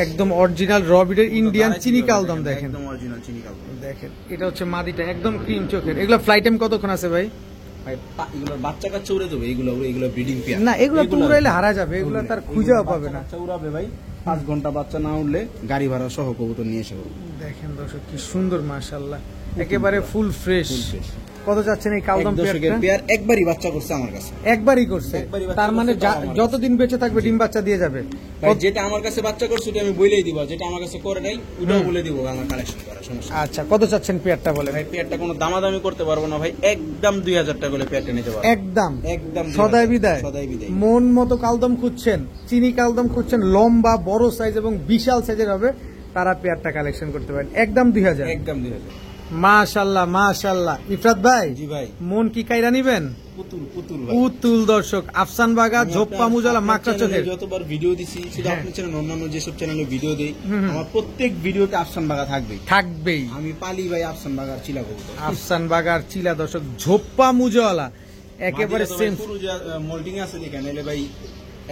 একদম অরিজিনাল রবিডের ইন্ডিয়ান চিনি কালদম দেখেন। একদম অরিজিনাল চিনি কালদম দেখেন এটা হচ্ছে মাদিটা, একদম ক্রিম চোখের। এগুলো ফ্লাইট টাইম কতক্ষণ আছে ভাই? ভাই। এগুলোর বাচ্চা কাচ্চা উড়ে দেবে, এগুলো ব্রিডিং পেয়ার না, এগুলো তো উড়াইলে হারা যাবে, এগুলো তার খুঁজেও পাবে না। বাচ্চা উড়াবে ভাই, 5 ঘন্টা বাচ্চা না উঠলে গাড়ি ভাড়া সহ কবুতর নিয়ে এসে। দেখেন দর্শক কি সুন্দর মাশাআল্লাহ, একেবারে ফুল ফ্রেশ। কত চাচ্ছেন এই কালদম এক দশকের পেয়ারটা? পেয়ার একবারই বাচ্চা করছে আমার কাছে। একবারই করছে, একবারই বাচ্চা তার মানে করছে, তাও আমার যতদিন বেঁচে থাকবে ডিম বাচ্চা দিয়ে যাবে। ভাই যেটা আমার কাছে বাচ্চা করছে ওটা আমি বলেই দিব, যেটা আমার কাছে করে নাই ওটাও বলে দিব, আমার কালেকশন করা সমস্যা নেই। আচ্ছা, কত চাচ্ছেন পেয়ারটা বলে? ভাই পেয়ারটা কোনো দামাদামি করতে পারবো না ভাই, একদম 2000 টাকা করে পেয়ারটা নিতে পারবো। একদম একদম সদাই বিদায়। সদাই বিদায়। মন মতো কালদম খুঁজছেন, চিনি কালদম খুঁজছেন, লম্বা বড় সাইজ এবং বিশাল সাইজের হবে, তারা পেয়ারটা কালেকশন করতে পারেন একদম 2000। একদম 2000। মাশাআল্লাহ মাশাআল্লাহ। ইফরাত ভাই, জি ভাই। মন কি কাইরা নিবেন? পুতুল পুতুল ভাই। পুতুল দর্শক, আফসান বাগা, আমি ঝোপ্পা আপনার- মুজালা, আপনার মাকড়া চ্যানেলে চোখের। যতবার ভিডিও দিছি, শুধু হ্যাঁ। আপনার চ্যানেল অন্যান্য যেসব চ্যানেলে ভিডিও দেই, আমার প্রত্যেক ভিডিওতে আফসান বাগা থাকবে। থাকবেই আমি পালি ভাই আফসান বাগার চিলা কবুতর। আফসান বাগার চিলা দর্শক, ঝোপ্পা মুজালা একেবারে মাদিরা তো ভাই সেম। পুরো যে মোল্ডিং আছে দেখেন, এলে ভাই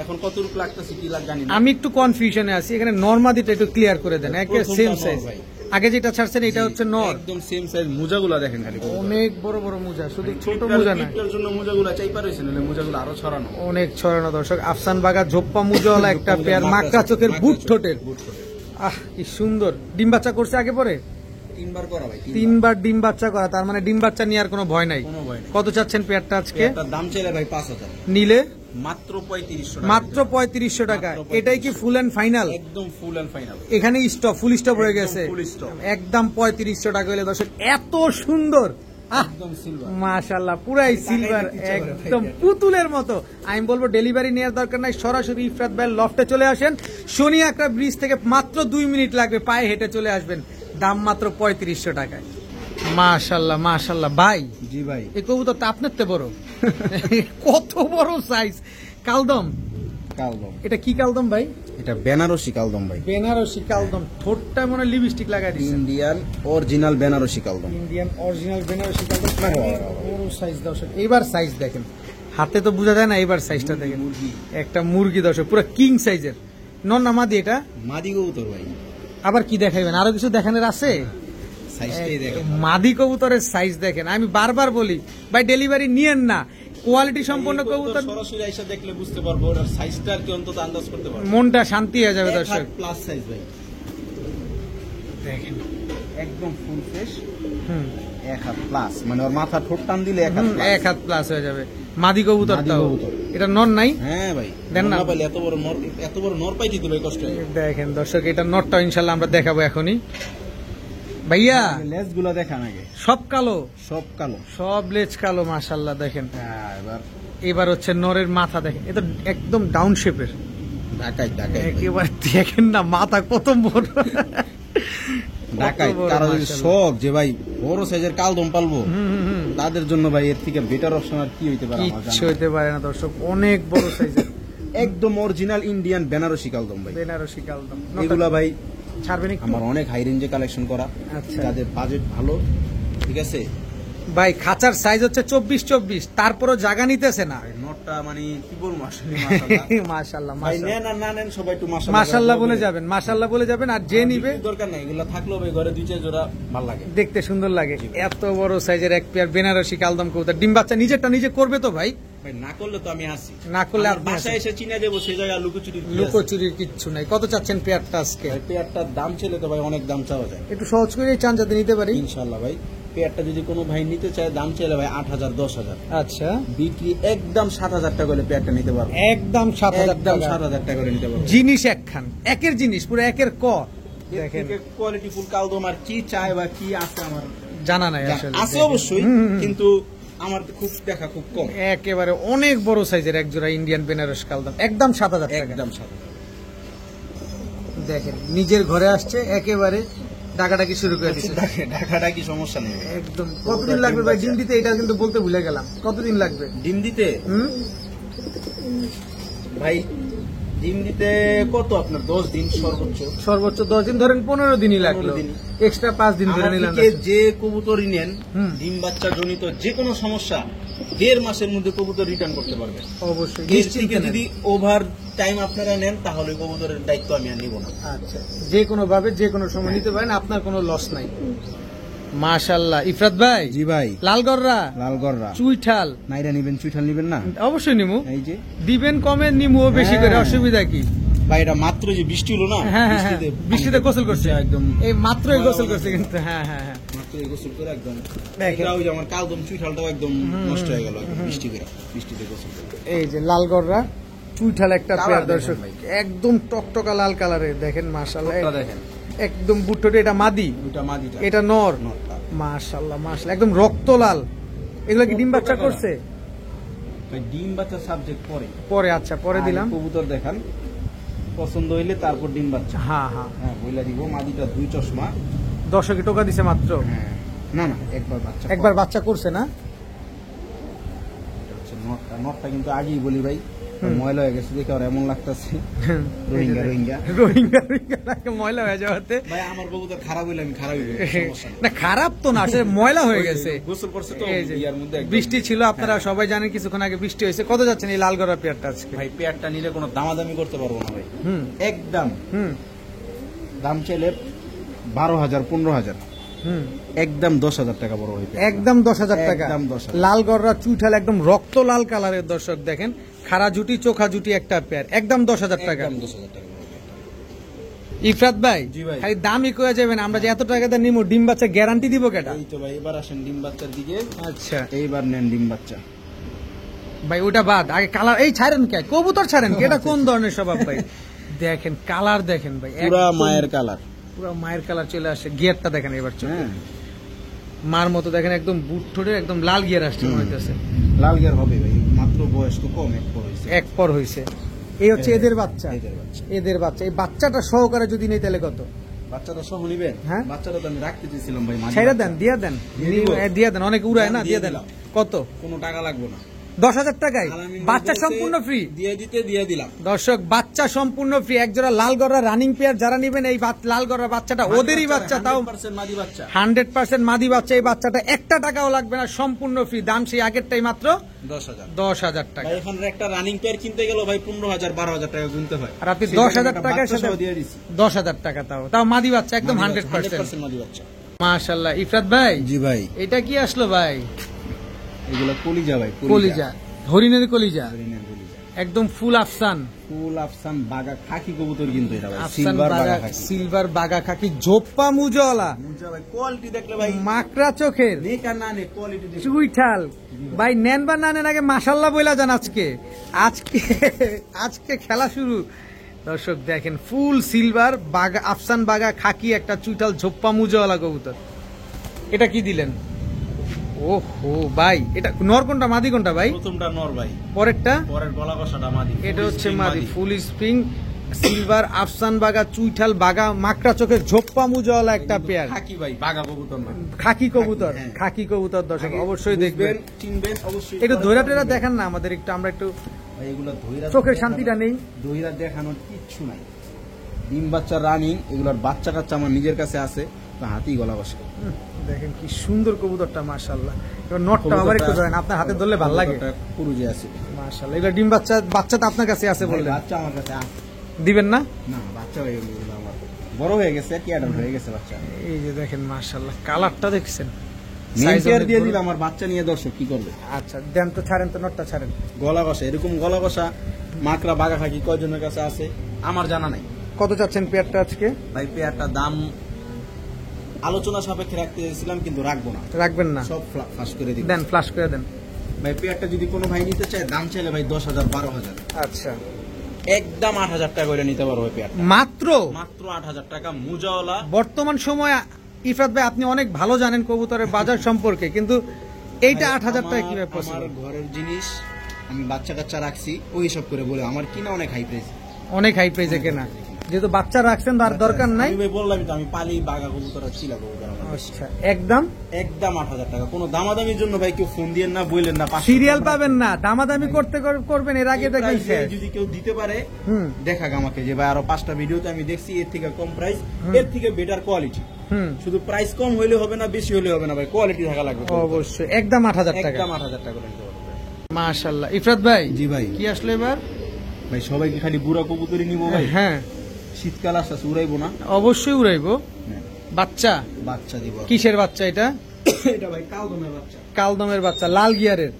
এখন কত রূপ লাগতেছে কি লাগ জানি না। আমি একটু কনফিউশনে আছি, এখানে নরমাদিটা একটু ক্লিয়ার করে দেন। একে প্রথমটা সেম নর সাইজ, ভাই। আগে যেটা ছাড়ছেন এটা হচ্ছে নর। একদম সেম সাইজ, মোজাগুলা দেখেন খালি। অনেক বড় বড় মোজা, শুধু ছোট মোজা না, পিঁপড়ার জন্য মোজাগুলা চাইপা রয়েছে, নাহলে মোজাগুলো আরো ছড়ানো। অনেক ছড়ানো দর্শক। আফসান বাগা, ঝোপ্পা মুজাওয়ালা একটা পেয়ার, মাকড়া চোখের, বুট ঠোঁটের। আহ কি সুন্দর। ডিম বাচ্চা করছে আগে পরে? 3বার করা ভাই, 3বার ডিম বাচ্চা করা, তার মানে ডিম বাচ্চা নিয়ে আর কোনো ভয় নাই। কোনো ভয় নেই। কত চাচ্ছেন পেয়ারটা আজকে? এটার দাম চাইলে ভাই 5000, নিলে মাত্র 3500 টাকা। মাত্র 3500 টাকা। মাত্র 3500 এটাই কি ফুল এন্ড ফাইনাল? একদম ফুল এন্ড ফাইনাল। এখানে স্টপ, ফুল স্টপ হয়ে একদম গেছে, full stop। একদম 3500 টাকা হলে দর্শক এত সুন্দর। আহ একদম সিলভার। মাশাআল্লাহ, পুরাই সিলভার, দেখতে ইচ্ছা করে ভাই। একদম পুতুলের মতো। আমি বলবো ডেলিভারি নেওয়ার দরকার নাই, সরাসরি ইফরাত ভাইয়ের লফটে চলে আসেন। শনি আকরা ব্রিজ থেকে মাত্র 2 মিনিট লাগবে, পায়ে হেঁটে চলে আসবেন। দাম মাত্র 3500 টাকায়। মাশাআল্লাহ মাশাআল্লাহ। ভাই জি ভাই। এই কবুতর তো আপনার তে বড়, কত বড় সাইজ। কালদম, কালদম। এটা কি কালদম ভাই? এটা বেনারসি কালদম ভাই। বেনারসি কালদম, ঠোঁটটা মনে লিপস্টিক লাগাই দিচ্ছে। ইন্ডিয়ান অরিজিনাল বেনারসি কালদম। ইন্ডিয়ান অরিজিনাল বেনারসি কালদম, বড় সাইজ দর্শক। এইবার সাইজ দেখেন, হাতে তো বোঝা যায় না, এইবার সাইজটা দেখেন। মুরগি। একটা মুরগি দর্শক, পুরো কিং সাইজের। নন না মাদি এটা? মাদি কবুতর ভাই। আবার কি দেখাইবেন, আরো কিছু দেখানোর আছে? সাইজটাই দেখেন। মাদি কবুতরের সাইজ দেখেন। আমি বারবার বলি ভাই ডেলিভারি নিয়েন না, কোয়ালিটি সম্পন্ন কবুতর, সরাসরি এসে দেখলে বুঝতে পারবো, ওর সাইজটা আর কি অন্তত আন্দাজ করতে পারবো। মনটা শান্তি হয়ে যাবে দর্শক। প্লাস সাইজ ভাই। দেখেন একদম full fresh. Hmm, 1 had plus, মানে ওর মাথা ঠোঁট টান দিলে 1 হাত plus। 1 হাত প্লাস হয়ে যাবে। মাদি কবুতর মাদি তাও, কবুতর। এটা নন নাই? হ্যাঁ ভাই, দেন না। না পাইলে এত বড় নর পাইতে দিলে কষ্ট হয়। দেখেন দর্শক, এটা নটটা ইনশাল্লাহ আমরা দেখাবো এখনই। ভাইয়া লেজ গুলা দেখান আগে। সব কালো, সব কালো। সব লেজ কালো, মাশাল্লাহ। দেখেন হ্যাঁ, এবার এবার হচ্ছে নরের মাথা দেখেন, এটা একদম ডাউন শেপের। ঢাকায় ঢাকায় ভাই। একেবারে দেখেন না মাথা কত বড়। ঢাকায় কত বড়, কারো যদি মাশাআল্লাহ। শখ যে ভাই বড় সাইজের কালদম পালবো, হুম, হুম, হুম। তাদের জন্য ভাই এর থেকে বেটার অপশন আর কি হইতে পারে আমার কিচ্ছু জানা হইতে পারে না দর্শক, অনেক বড় সাইজের নেই। একদম অরিজিনাল ইন্ডিয়ান বেনারসি কালদম ভাই। বেনারসি কালদম। এগুলা ভাই ছাড়বেন একটু? আমার অনেক হাই রেঞ্জে কালেকশন করা, আচ্ছা। যাদের বাজেট ভালো, ঠিক আছে। ভাই খাঁচার সাইজ হচ্ছে 24-24, তারপরও জায়গা নিতেছে না। নটটা মানে কি বলবো আসলে, মাশাআল্লাহ। মাশাল্লাহ ভাই মাশাল্লাহ নেন আর না নেন সবাই একটু মাশাআল্লাহ মাশাল্লাহ বলে যাবেন, মাশাল্লাহ বলে যাবেন। আর যে নিবে দরকার নাই, এগুলা থাকলেও ভাই ঘরে 2-4 জোড়া ভালো লাগে। দেখতে সুন্দর লাগে। এত বড় সাইজের এক পেয়ার বেনারসি কালদম কবুতর, ডিম বাচ্চা নিজেরটা নিজে করবে তো ভাই? ভাই না করলে তো আমি আসি, না করলে আমার আপনি বাসায় এসে চিনা যাবো, সেই জায়গায় লুকোচুরি লুকোচুরির কিচ্ছু নাই। কত চাচ্ছেন পেয়ারটা আজকে? পেয়ারটার দাম ছিল তো ভাই অনেক দাম চাওয়া যায়। একটু সহজ করে চান যাতে নিতে পারি। ইনশাল্লাহ ভাই, পেয়ারটা যদি কোনো ভাই নিতে চায়, দাম চাইলে ভাই 8000 10,000, আচ্ছা, বিক্রি একদম 7000 টাকা করে পেয়ারটা নিতে পারবো। একদম 7000 একদম টাকা। 7000 টাকা করে নিতে পারবো। জিনিস একখান, একের জিনিস, পুরো একের ক। দেখেন কোয়ালিটি ফুল কালদম আর কি চায় বা কি আছে আমার জানা নাই আসলে। আছে অবশ্যই, কিন্তু আমার খুব দেখা খুব কম। একেবারে অনেক বড় সাইজের এক জোড়া ইন্ডিয়ান বেনারস কালদম, একদম 7000 টাকা। একদম 7000। দেখেন নিজের ঘরে আসছে, একেবারে ডাকাডাকি শুরু করে দিচ্ছে। ঢাকাটা কি সমস্যা নেই। একদম। কতদিন লাগবে ভাই ডিম দিতে? এটা কিন্তু বলতে ভুলে গেলাম, কতদিন লাগবে? ডিম দিতে হুম, ভাই ডিম দিতে কত আপনার 10 দিন সর্বোচ্চ। সর্বোচ্চ 10 দিন, ধরেন 15 দিনই লাগলো, 15 দিনই। এক্সট্রা 5 দিন ধরে আমার নিলাম। দিকে যে কবুতরই নেন, হুম। ডিম বাচ্চা জনিত যে কোনো সমস্যা 1.5 মাসের মধ্যে কবুতর রিটার্ন করতে পারবে। অবশ্যই এর নিশ্চিন্তে থেকে নেন। যদি ওভার টাইম আপনারা নেন, তাহলে কবুতরের দায়িত্ব আমি আর নিব না। আচ্ছা, যে কোনো ভাবে যে কোনো সময় নিতে পারেন, আপনার কোনো লস নাই। মাশাআল্লাহ। ইফরাত ভাই, জি ভাই। লালগররা, লালগররা চুইঠাল নাইরা নিবেন, চুইঠাল নিবেন না? অবশ্যই নিমু। এই যে দিবেন কমে, নিমুও বেশি করে, হ্যাঁ। অসুবিধা কি? ভাই এটা মাত্র যে বৃষ্টি হলো না, হ্যাঁ হ্যাঁ হ্যাঁ, বৃষ্টিতে গোসল করছে একদম এই মাত্রই গোসল করছে কিন্তু। হ্যাঁ হ্যাঁ হ্যাঁ, মাত্র করে গোসল করে একদম দেখেন। এটা ওই যে আমার কালদম চুইঠালটাও একদম নষ্ট হয়ে গেল একদম বৃষ্টিতে গোসল করে। এই যে লাল গররা চুইঠাল একটা কালার পেয়ার দেখেন দর্শক, ভাই। একদম টকটকা লাল কালারের, দেখেন মাশাআল্লাহ, ঠোঁটটা দেখেন, একদম বুট্টোটে, এটা মাদি, ওইটা মাদিটা, এটা নর, নরটা। মাশাআল্লাহ মাশাআল্লাহ, একদম রক্ত লাল। এগুলো কি ডিম বাচ্চা করছে? ভাই ডিম বাচ্চা সাবজেক্ট পরে পরে, আচ্ছা পরে দিলাম। কবুতর দেখান, পছন্দ হইলে তারপর ডিম বাচ্চা। হ্যাঁ হ্যাঁ, হ্যাঁ বইলা দিব, মাদিটা 2 চশমা। দর্শকে টোকা দিছে মাত্র। হ্যাঁ না না, একবার বাচ্চা একবার বাচ্চা করছে না? এটা হচ্ছে নটটা। নটটা কিন্তু আগেই বলি ভাই হুম। ময়লা হয়ে গেছে দেখে আর এমন লাগতেছে রোহিঙ্গা রোহিঙ্গা রোহিঙ্গা রোহিঙ্গা লাগে ময়লা হয়ে যাওয়াতে। ভাই আমার কবুতর খারাপ হইলে আমি খারাপই বলি, সমস্যা নেই। না খারাপ তো না, আসলে ময়লা হয়ে ওই গেছে। গোসল করছে তো এই যে, ইয়ার মধ্যে একদম। বৃষ্টি ছিল, আপনারা সবাই জানেন কিছুক্ষণ আগে বৃষ্টি হয়েছে। কত যাচ্ছেন এই লাল গড়া পেয়ারটা আজকে? ভাই পেয়ারটা নিলে কোনো দামাদামি করতে পারবো না ভাই, হুম একদম হুম দাম চাইলে 12,000 15,000, হুম, একদম 10,000 টাকা বড় হইবে। একদম 10,000 টাকা। একদম 10,000 লাল গড়রা চুইঠাল একদম রক্ত লাল কালারের, দর্শক দেখেন, খাড়া জুটি চোখা জুটি একটা পেয়ার, একদম 10,000 টাকা। একদম 10,000 টাকা বড় হইবে। ইফরাত ভাই, জি ভাই। খালি দামই কয়ে যাবেন, আমরা যে এত টাকা দিয়ে নিমো, ডিম বাচ্চা গ্যারান্টি দিব কেটা? এই তো ভাই এবার আসেন ডিম বাচ্চার দিকে, আচ্ছা এইবার নেন ডিম বাচ্চা। ভাই ওটা বাদ, আগে কালার এই ছাড়েন কে, কবুতর ছাড়েন কে, এটা কোন ধরনের স্বভাব ভাই? দেখেন কালার দেখেন ভাই, পুরা একদম মায়ের কালার। পুরা মায়ের কালার চলে আসে। গিয়ারটা দেখেন এবার চলে, হ্যাঁ মার মতো দেখেন, একদম বুট ঠোঁটে একদম লাল গিয়ার আসছে মনে হইতেছে। লাল গিয়ার হবে ভাই, মাত্র বয়স তো কম, এক পর হয়েছে। এক পর হইছে। এই হচ্ছে হ্যাঁ, এদের বাচ্চা, এদের বাচ্চা। এদের বাচ্চা। এই বাচ্চাটা সহকারে যদি নেই তাহলে কত? বাচ্চাটা সহ নিবেন? হ্যাঁ। বাচ্চাটা তো আমি রাখতে চেয়েছিলাম ভাই, মাঝে ছেড়ে বাচ্চা। দেন, দিয়ে দেন, দিয়ে দিব? দিয়ে দেন, অনেক উড়ায় না, দিয়ে দিয়ে দেন। দিলাম। কত? কোনো টাকা লাগবে না, 10,000 টাকায় আলামিন বাচ্চা বলছে, সম্পূর্ণ ফ্রি। দিয়ে দিলাম। দর্শক বাচ্চা সম্পূর্ণ ফ্রি, একজোড়া লাল গড়া রানিং পেয়ার যারা নেবেন, এই লাল গড়া বাচ্চাটা ওদেরই বাচ্চা, তাও 100% মাদি বাচ্চা। 100% মাদি বাচ্চা। এই বাচ্চাটা একটা টাকাও লাগবে না, সম্পূর্ণ ফ্রি। দাম সেই আগেরটাই মাত্র 10,000 10,000 টাকা। ভাই এখন একটা রানিং পেয়ার কিনতে গেল ভাই 15,000 12,000 টাকা গুনতে হয়, আর আপনি সেই 10,000 টাকাটা টাকার বাচ্চা সাথে সহ দিয়ে দিছি। 10,000 টাকা, তাও মাদি বাচ্চা, একদম মাদি বাচ্চা, 100%। 100% মাদি বাচ্চা। মাশাআল্লাহ। ইফরাত ভাই, জি ভাই, এটা কি আসলো ভাই? এগুলো কলিজা ভাই, কলিজা, হরিণের কলিজা, হরিণের কলিজা। একদম ফুল আফসান। ফুল আফসান বাগা খাকি কবুতর কিন্তু এটা ভাই, আফসান সিলভার বাগা, বাগা খাকি। সিলভার বাগা খাকি, ঝোপ্পা মুজওয়ালা, মুজা ভাই কোয়ালিটি দেখলে ভাই মাকড়া চোখের, নেক আর না নেক কোয়ালিটি দেখলে। চুইঠাল। ভাই নেন বা না নেন, আগে মাশাল্লাহ বইলা যান। আজকে আজকে আজকে খেলা শুরু। দর্শক দেখেন, ফুল সিলভার বাগা, আফসান বাগা খাকি একটা চুইঠাল ঝোপ্পা মুজওয়ালা কবুতর। এটা কি দিলেন? ওহো ভাই, এটা নর কোনটা মাদি কোনটা ভাই? প্রথমটা নর ভাই, পরেরটা? পরের গলা কষাটা মাদি। এটা হচ্ছে মাদি, ফুল স্প্রিং সিলভার আফসান বাগা চুইঠাল বাগা মাকড়া চোখের ঝোপ্পা মুজওয়ালা একটা পেয়ার, খাকি ভাই, বাগা কবুতর না, খাকি কবুতর। হ্যাঁ। খাকি কবুতর দর্শক অবশ্যই দেখবেন, চিনবেন অবশ্যই। একটু ধৈরা টেরা দেখান না আমাদের, একটু আমরা একটু ভাই এগুলা ধইরা চোখের শান্তিটা নেই। ধইরা দেখানোর কিচ্ছু নাই। ডিম বাচ্চা রানিং, এগুলার বাচ্চা কাচ্চা আমার নিজের কাছে আছে, তো হাতি গলা বসে। দেখেন কি সুন্দর কবুতরটা, মাশাআল্লাহ। এবার নটটা আবার একটু ধরেন, আপনার হাতে ধরলে ভালো লাগে, পুরুজে আছে মাশাআল্লাহ। এগুলো ডিম বাচ্চা, বাচ্চা তো আপনার কাছে আছে ভাই, বললেন, বাচ্চা আমার কাছে আছে। দিবেন না? না বাচ্চা হয়ে গেল এগুলো, আমার বড় হয়ে গেছে, কি অ্যাডাল্ট হয়ে গেছে বাচ্চা। এই যে দেখেন মাশাআল্লাহ, কালারটা দেখছেন, মেন Size কেয়ার অনেক দিয়ে বড়। দিলে আমার বাচ্চা নিয়ে দর্শক কি করবে। আচ্ছা দেন তো, ছাড়েন তো, নটটা ছাড়েন। গলা কষা, এরকম গলা কষা মাকড়া বাগা খাকি কয়জনের কাছে আছে আমার জানা নাই কত চাচ্ছেন পেয়ারটা আজকে? ভাই। পেয়ারটা দাম আলোচনা সাপেক্ষে রাখতে চেয়েছিলাম, কিন্তু রাখবো না, রাখবেন না? সব ফাঁস করে দিব। দেন, ফ্লাশ করে দেন। ভাই পেয়ারটা যদি কোনো ভাই নিতে চায়, দাম চাইলে ভাই 10,000 12,000, আচ্ছা একদম 8,000 টাকা করে নিতে পারবো পেয়ারটা, মাত্র মাত্র 8,000 টাকা। মুজাওয়ালা বর্তমান সময় ইফরাত ভাই আপনি অনেক ভালো জানেন কবুতরের বাজার সম্পর্কে, কিন্তু এইটা ভাই, 8,000 টাকা আমার- কিভাবে আমার পসিবল? ঘরের জিনিস আমি বাচ্চা কাচ্চা রাখছি, ওই সব করে বলে আমার কিনা অনেক হাই প্রাইস। অনেক হাই প্রাইসে কেনা, যেহেতু বাচ্চা রাখছেন তার দরকার নাই। আমি ভাই বললাম তো, আমি পালি বাগা কবুতর আর চিলা কবুতর আমার বেশি। আচ্ছা একদম একদম 8,000 টাকা। কোনো দামাদামির জন্য ভাই কেউ ফোন দিয়ে না, বললেন না 500 সিরিয়াল পাবেন না, দামাদামি করবেন এর আগে এই দেখেন price এ যদি কেউ দিতে পারে, হুম দেখাক আমাকে যে ভাই আরো 5টা ভিডিওতে আমি দেখছি এর থেকে কম প্রাইস, এর থেকে বেটার কোয়ালিটি। হুম, শুধু প্রাইস কম হইলে হবে না, বেশি হইলে হবে না ভাই, কোয়ালিটি থাকা লাগবে। অবশ্যই একদম 8,000 টাকা। একদম 8,000 টাকা করে নিতে পারবো। মাশাআল্লাহ। ইফরাত ভাই, জি ভাই। কি আসলে এবার? ভাই সবাইকে খালি বুড়া কবুতরই নিবো ভাই, হ্যাঁ শীতকাল আসছে উড়াইবো না। অবশ্যই উড়াইবো। হ্যাঁ, বাচ্চা বাচ্চা দিব। কিসের বাচ্চা এটা? এটা ভাই কালদমের বাচ্চা। কালদমের বাচ্চা, লাল গিয়ারের।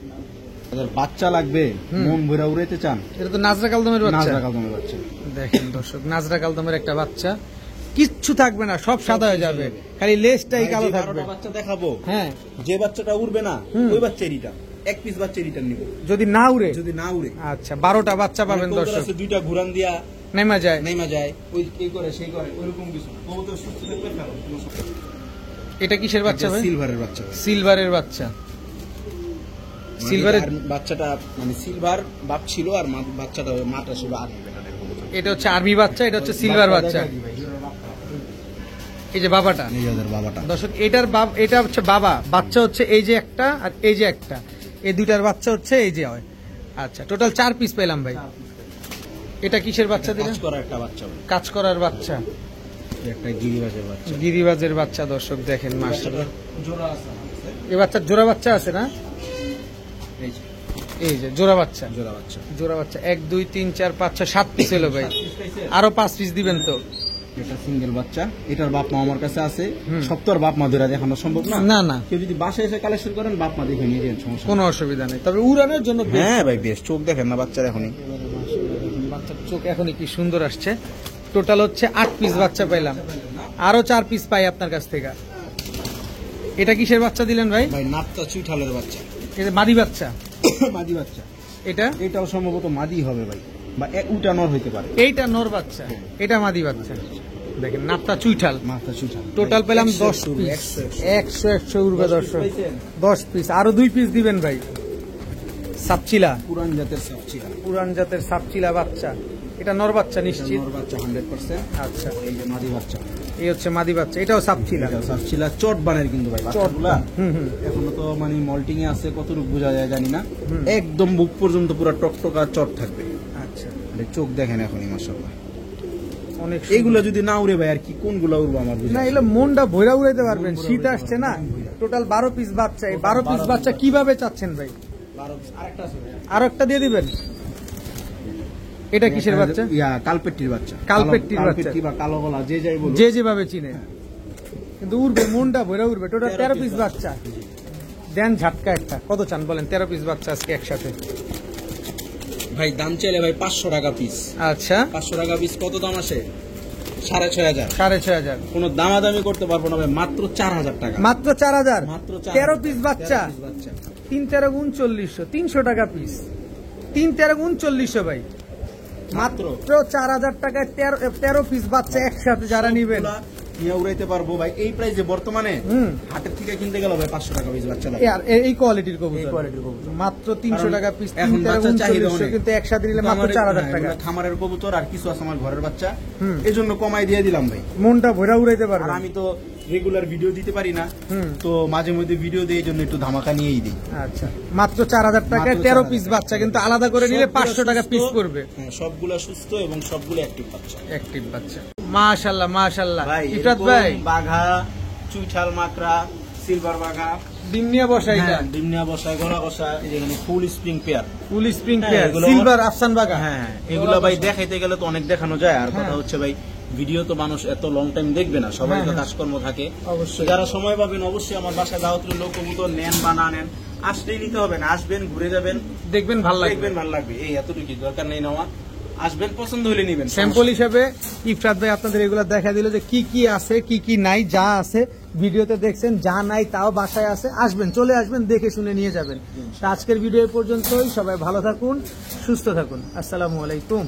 যাদের বাচ্চা লাগবে, হুম। মন ভরে উড়াইতে চান, এটা তো নাজরা কালদমের বাচ্চা। নাজরা কালদমের বাচ্চা। দেখেন দর্শক, নাজরা কালদমের একটা বাচ্চা, কিচ্ছু থাকবে না, সব সাদা হয়ে যাবে, খালি লেজটাই কালো যে থাকবে। 12টা বাচ্চা দেখাবো, হ্যাঁ, যে বাচ্চাটা উড়বে না ওই বাচ্চা রিটার্ন, এক পিস বাচ্চা রিটার্ন নিব যদি না উড়ে। যদি না উড়ে। আচ্ছা, 12টা বাচ্চা পাবেন কবুতর দর্শক। আছে দুইটা ঘুরান দিয়া নেমা যায়। নেমা যায়, ওই এই করে সেই করে, ওইরকম কিছু না। কবুতর সুস্থ থাকবে, ফেলো, কোনো সমস্যা নেই। এটা কিসের বাচ্চা ভাই? সিলভারের বাচ্চা। সিলভারের বাচ্চা। সিলভারের বাচ্চাটা মানে সিলভার বাপ ছিল, আর বাচ্চাটা মাটা ছিল আর্মি বেটারের কবুতর। এটা হচ্ছে আর্মি বাচ্চা, এটা হচ্ছে সিলভার বাচ্চা। এই যে বাবাটা, এই ওদের বাবাটা। দর্শক এটার এটা হচ্ছে বাবা, বাচ্চা হচ্ছে এই যে একটা আর এই যে একটা, এই দুইটার বাচ্চা হচ্ছে এই যে হয়। আচ্ছা, টোটাল 4 পিস পেলাম ভাই। এটা কিসের বাচ্চা দিলেন? কাজ করা একটা বাচ্চা, কাজ করার বাচ্চা, একটা গিরিবাজের বাচ্চা। গিরিবাজের বাচ্চা। দর্শক দেখেন, মাশাআল্লাহ, জোড়া আছে আমার কাছে। এই বাচ্চার জোড়া বাচ্চা আছে না? এই যে এই যে জোড়া বাচ্চা, জোড়া বাচ্চা। জোড়া বাচ্চা 1 2 3 4 5 6 7 পিস হলো ভাই। আরো 5 পিস দিবেন তো? এটা সিঙ্গেল বাচ্চা, এটার বাপ মা আমার কাছে আছে। সব তো আর বাপ মা ধরে দেখানো সম্ভব না। না না, কেউ যদি বাসায় এসে কালেকশন করেন, বাপ মা দেখে নিয়ে যান, সমস্যা কোনো অসুবিধা নেই। তবে উড়ানোর জন্য best। হ্যাঁ ভাই, বেশ। চোখ দেখেন না বাচ্চার এখনই, বাচ্চার চোখ এখনই কি সুন্দর আসছে। টোটাল হচ্ছে 8 পিস বাচ্চা পাইলাম, আরো 4 পিস পাই আপনার কাছ থেকে। এটা কিসের বাচ্চা দিলেন ভাই? ভাই নাপতা চুইঠালের বাচ্চা। এটা মাদি বাচ্চা। মাদি বাচ্চা। এটা এটাও সম্ভবত মাদি হবে ভাই, বা উটা নর হইতে পারে। এইটা নর বাচ্চা, এটা মাদি বাচ্চা। দেখেন নাপতা চুইঠাল। মাথা চুইঠাল। টোটাল পেলাম 10 পিস। 100 উড়বে দর্শক। 10 পিস, আরো 2 পিস দিবেন ভাই। সাপচিলা, পুরান জাতের সাপচিলা। পুরান জাতের সাপচিলা বাচ্চা। এটা নর বাচ্চা নিশ্চিত? নর বাচ্চা 100%। আচ্ছা, এই যে মাদি বাচ্চা, এই হচ্ছে মাদি বাচ্চা। এটাও সাপচিলা। এটা সাপচিলা চট বানের কিন্তু ভাই বাচ্চাগুলা। হুম। এখনো তো মানে মল্টিং এ আছে, কতটুকু বোঝা যায় জানি না। একদম বুক পর্যন্ত পুরো টকটকা চট থাকবে। আচ্ছা, আরে চোখ দেখেন এখনই, মাশাআল্লাহ। অনেক এইগুলা যদি না উড়ে ভাই, আর কি কোনগুলা উড়বো আমার বুঝা না, এগুলো মনটা ভৈরা উড়াইতে পারবেন। শীত আসছে না, টোটাল 12 পিস বাচ্চা। এই 12 পিস বাচ্চা কিভাবে চাচ্ছেন ভাই? আরেকটা আছে ভাই। আরো একটা দিয়ে দিবেন। এটা কিসের বাচ্চা? কালপেট্টির বাচ্চা। কালপেট্টির বাচ্চা। কালপেট্টি বা কালো গলা, যে যাই বলুন, যে যেভাবে চিনে, কিন্তু উড়বে, মনটা ভৈরা উড়বে। টোটাল 13 পিস বাচ্চা। দেন ঝাটকা একটা, কত চান বলেন? 13 পিস বাচ্চা আজকে একসাথে। ভাই দাম চাইলে ভাই 500 টাকা পিস। আচ্ছা, 500 টাকা পিস কত দাম আসে? 6500। 6500। কোনো দামাদামি করতে পারবো না ভাই, মাত্র 4000 টাকা। মাত্র 4000। মাত্র 13 পিস বাচ্চা। 13 পিস বাচ্চা। 3 13 3900, 300 টাকা পিস। 3 13 3900 ভাই। মাত্র 4000 টাকায় 13 পিস বাচ্চা একসাথে যারা নিবেন, নিয়ে উড়াইতে পারবো ভাই। এই প্রাইসে বর্তমানে হাটের থেকে কিনতে গেল ভাই 500 টাকা পিস বাচ্চা লাগে। এই কোয়ালিটির কবুতর, এই কোয়ালিটির কবুতর মাত্র 300 টাকা পিস। এখন 3 বাচ্চা 13 চাহিদা 3900, অনেক। কিন্তু একসাথে নিলে মাত্র 4000 টাকা। খামারের কবুতর আর কিছু আছে আমার ঘরের বাচ্চা, এজন্য কমাই দিয়ে দিলাম ভাই। মনটা ভরা উড়াইতে আর পারবেন। আমি তো রেগুলার ভিডিও দিতে পারি না, তো মাঝে মধ্যে ভিডিও দিয়ে, এই জন্য একটু ধামাকা নিয়েই দিই। আচ্ছা, মাত্র 4000 টাকায় 13 পিস বাচ্চা, কিন্তু আলাদা করে নিলে 500 টাকা পিস পড়বে। হ্যাঁ, সবগুলা সুস্থ এবং সবগুলো অ্যাক্টিভ বাচ্চা। অ্যাক্টিভ বাচ্চা, মাশাআল্লাহ মাশাআল্লাহ। ভাই ইফরাত এরকম ভাই, বাঘা, চুইঠাল, মাকড়া, সিলভার বাঘা, ডিম নিয়ে বসা, এটা ডিমনিয়া বসা, গলা বসা, এই যে এখানে ফুল স্প্রিং পেয়ার, ফুল স্প্রিং হ্যাঁ, পেয়ার, এগুলো সিলভার আফসান বাগা। হ্যাঁ, এগুলো ভাই দেখাইতে গেলে তো অনেক দেখানো যায়। আর কথা হচ্ছে ভাই, ভিডিও তো মানুষ এত লং টাইম দেখবে না, সবাই তো কাজকর্ম থাকে। অবশ্যই, যারা সময় পাবেন অবশ্যই আমার বাসায় দাওয়াত রইল। কবুতর নেন বা না নেন, আসলেই নিতে হবে না, আসবেন, ঘুরে যাবেন, দেখবেন ভালো লাগবে। দেখবেন ভালো লাগবে। এই এতটুকু, দরকার নেই নেওয়া, আসবেন, পছন্দ হলে নিবেন। স্যাম্পল হিসেবে ইফরাত ভাই আপনাদের এগুলো দেখা দিল যে কি কি আছে, কি কি নাই। যা আছে ভিডিওতে দেখছেন, যা নাই তাও বাসায় আছে। আসবেন, চলে আসবেন, দেখে শুনে নিয়ে যাবেন। আজকের ভিডিও পর্যন্তই। সবাই ভালো থাকুন, সুস্থ থাকুন। আসসালামু আলাইকুম।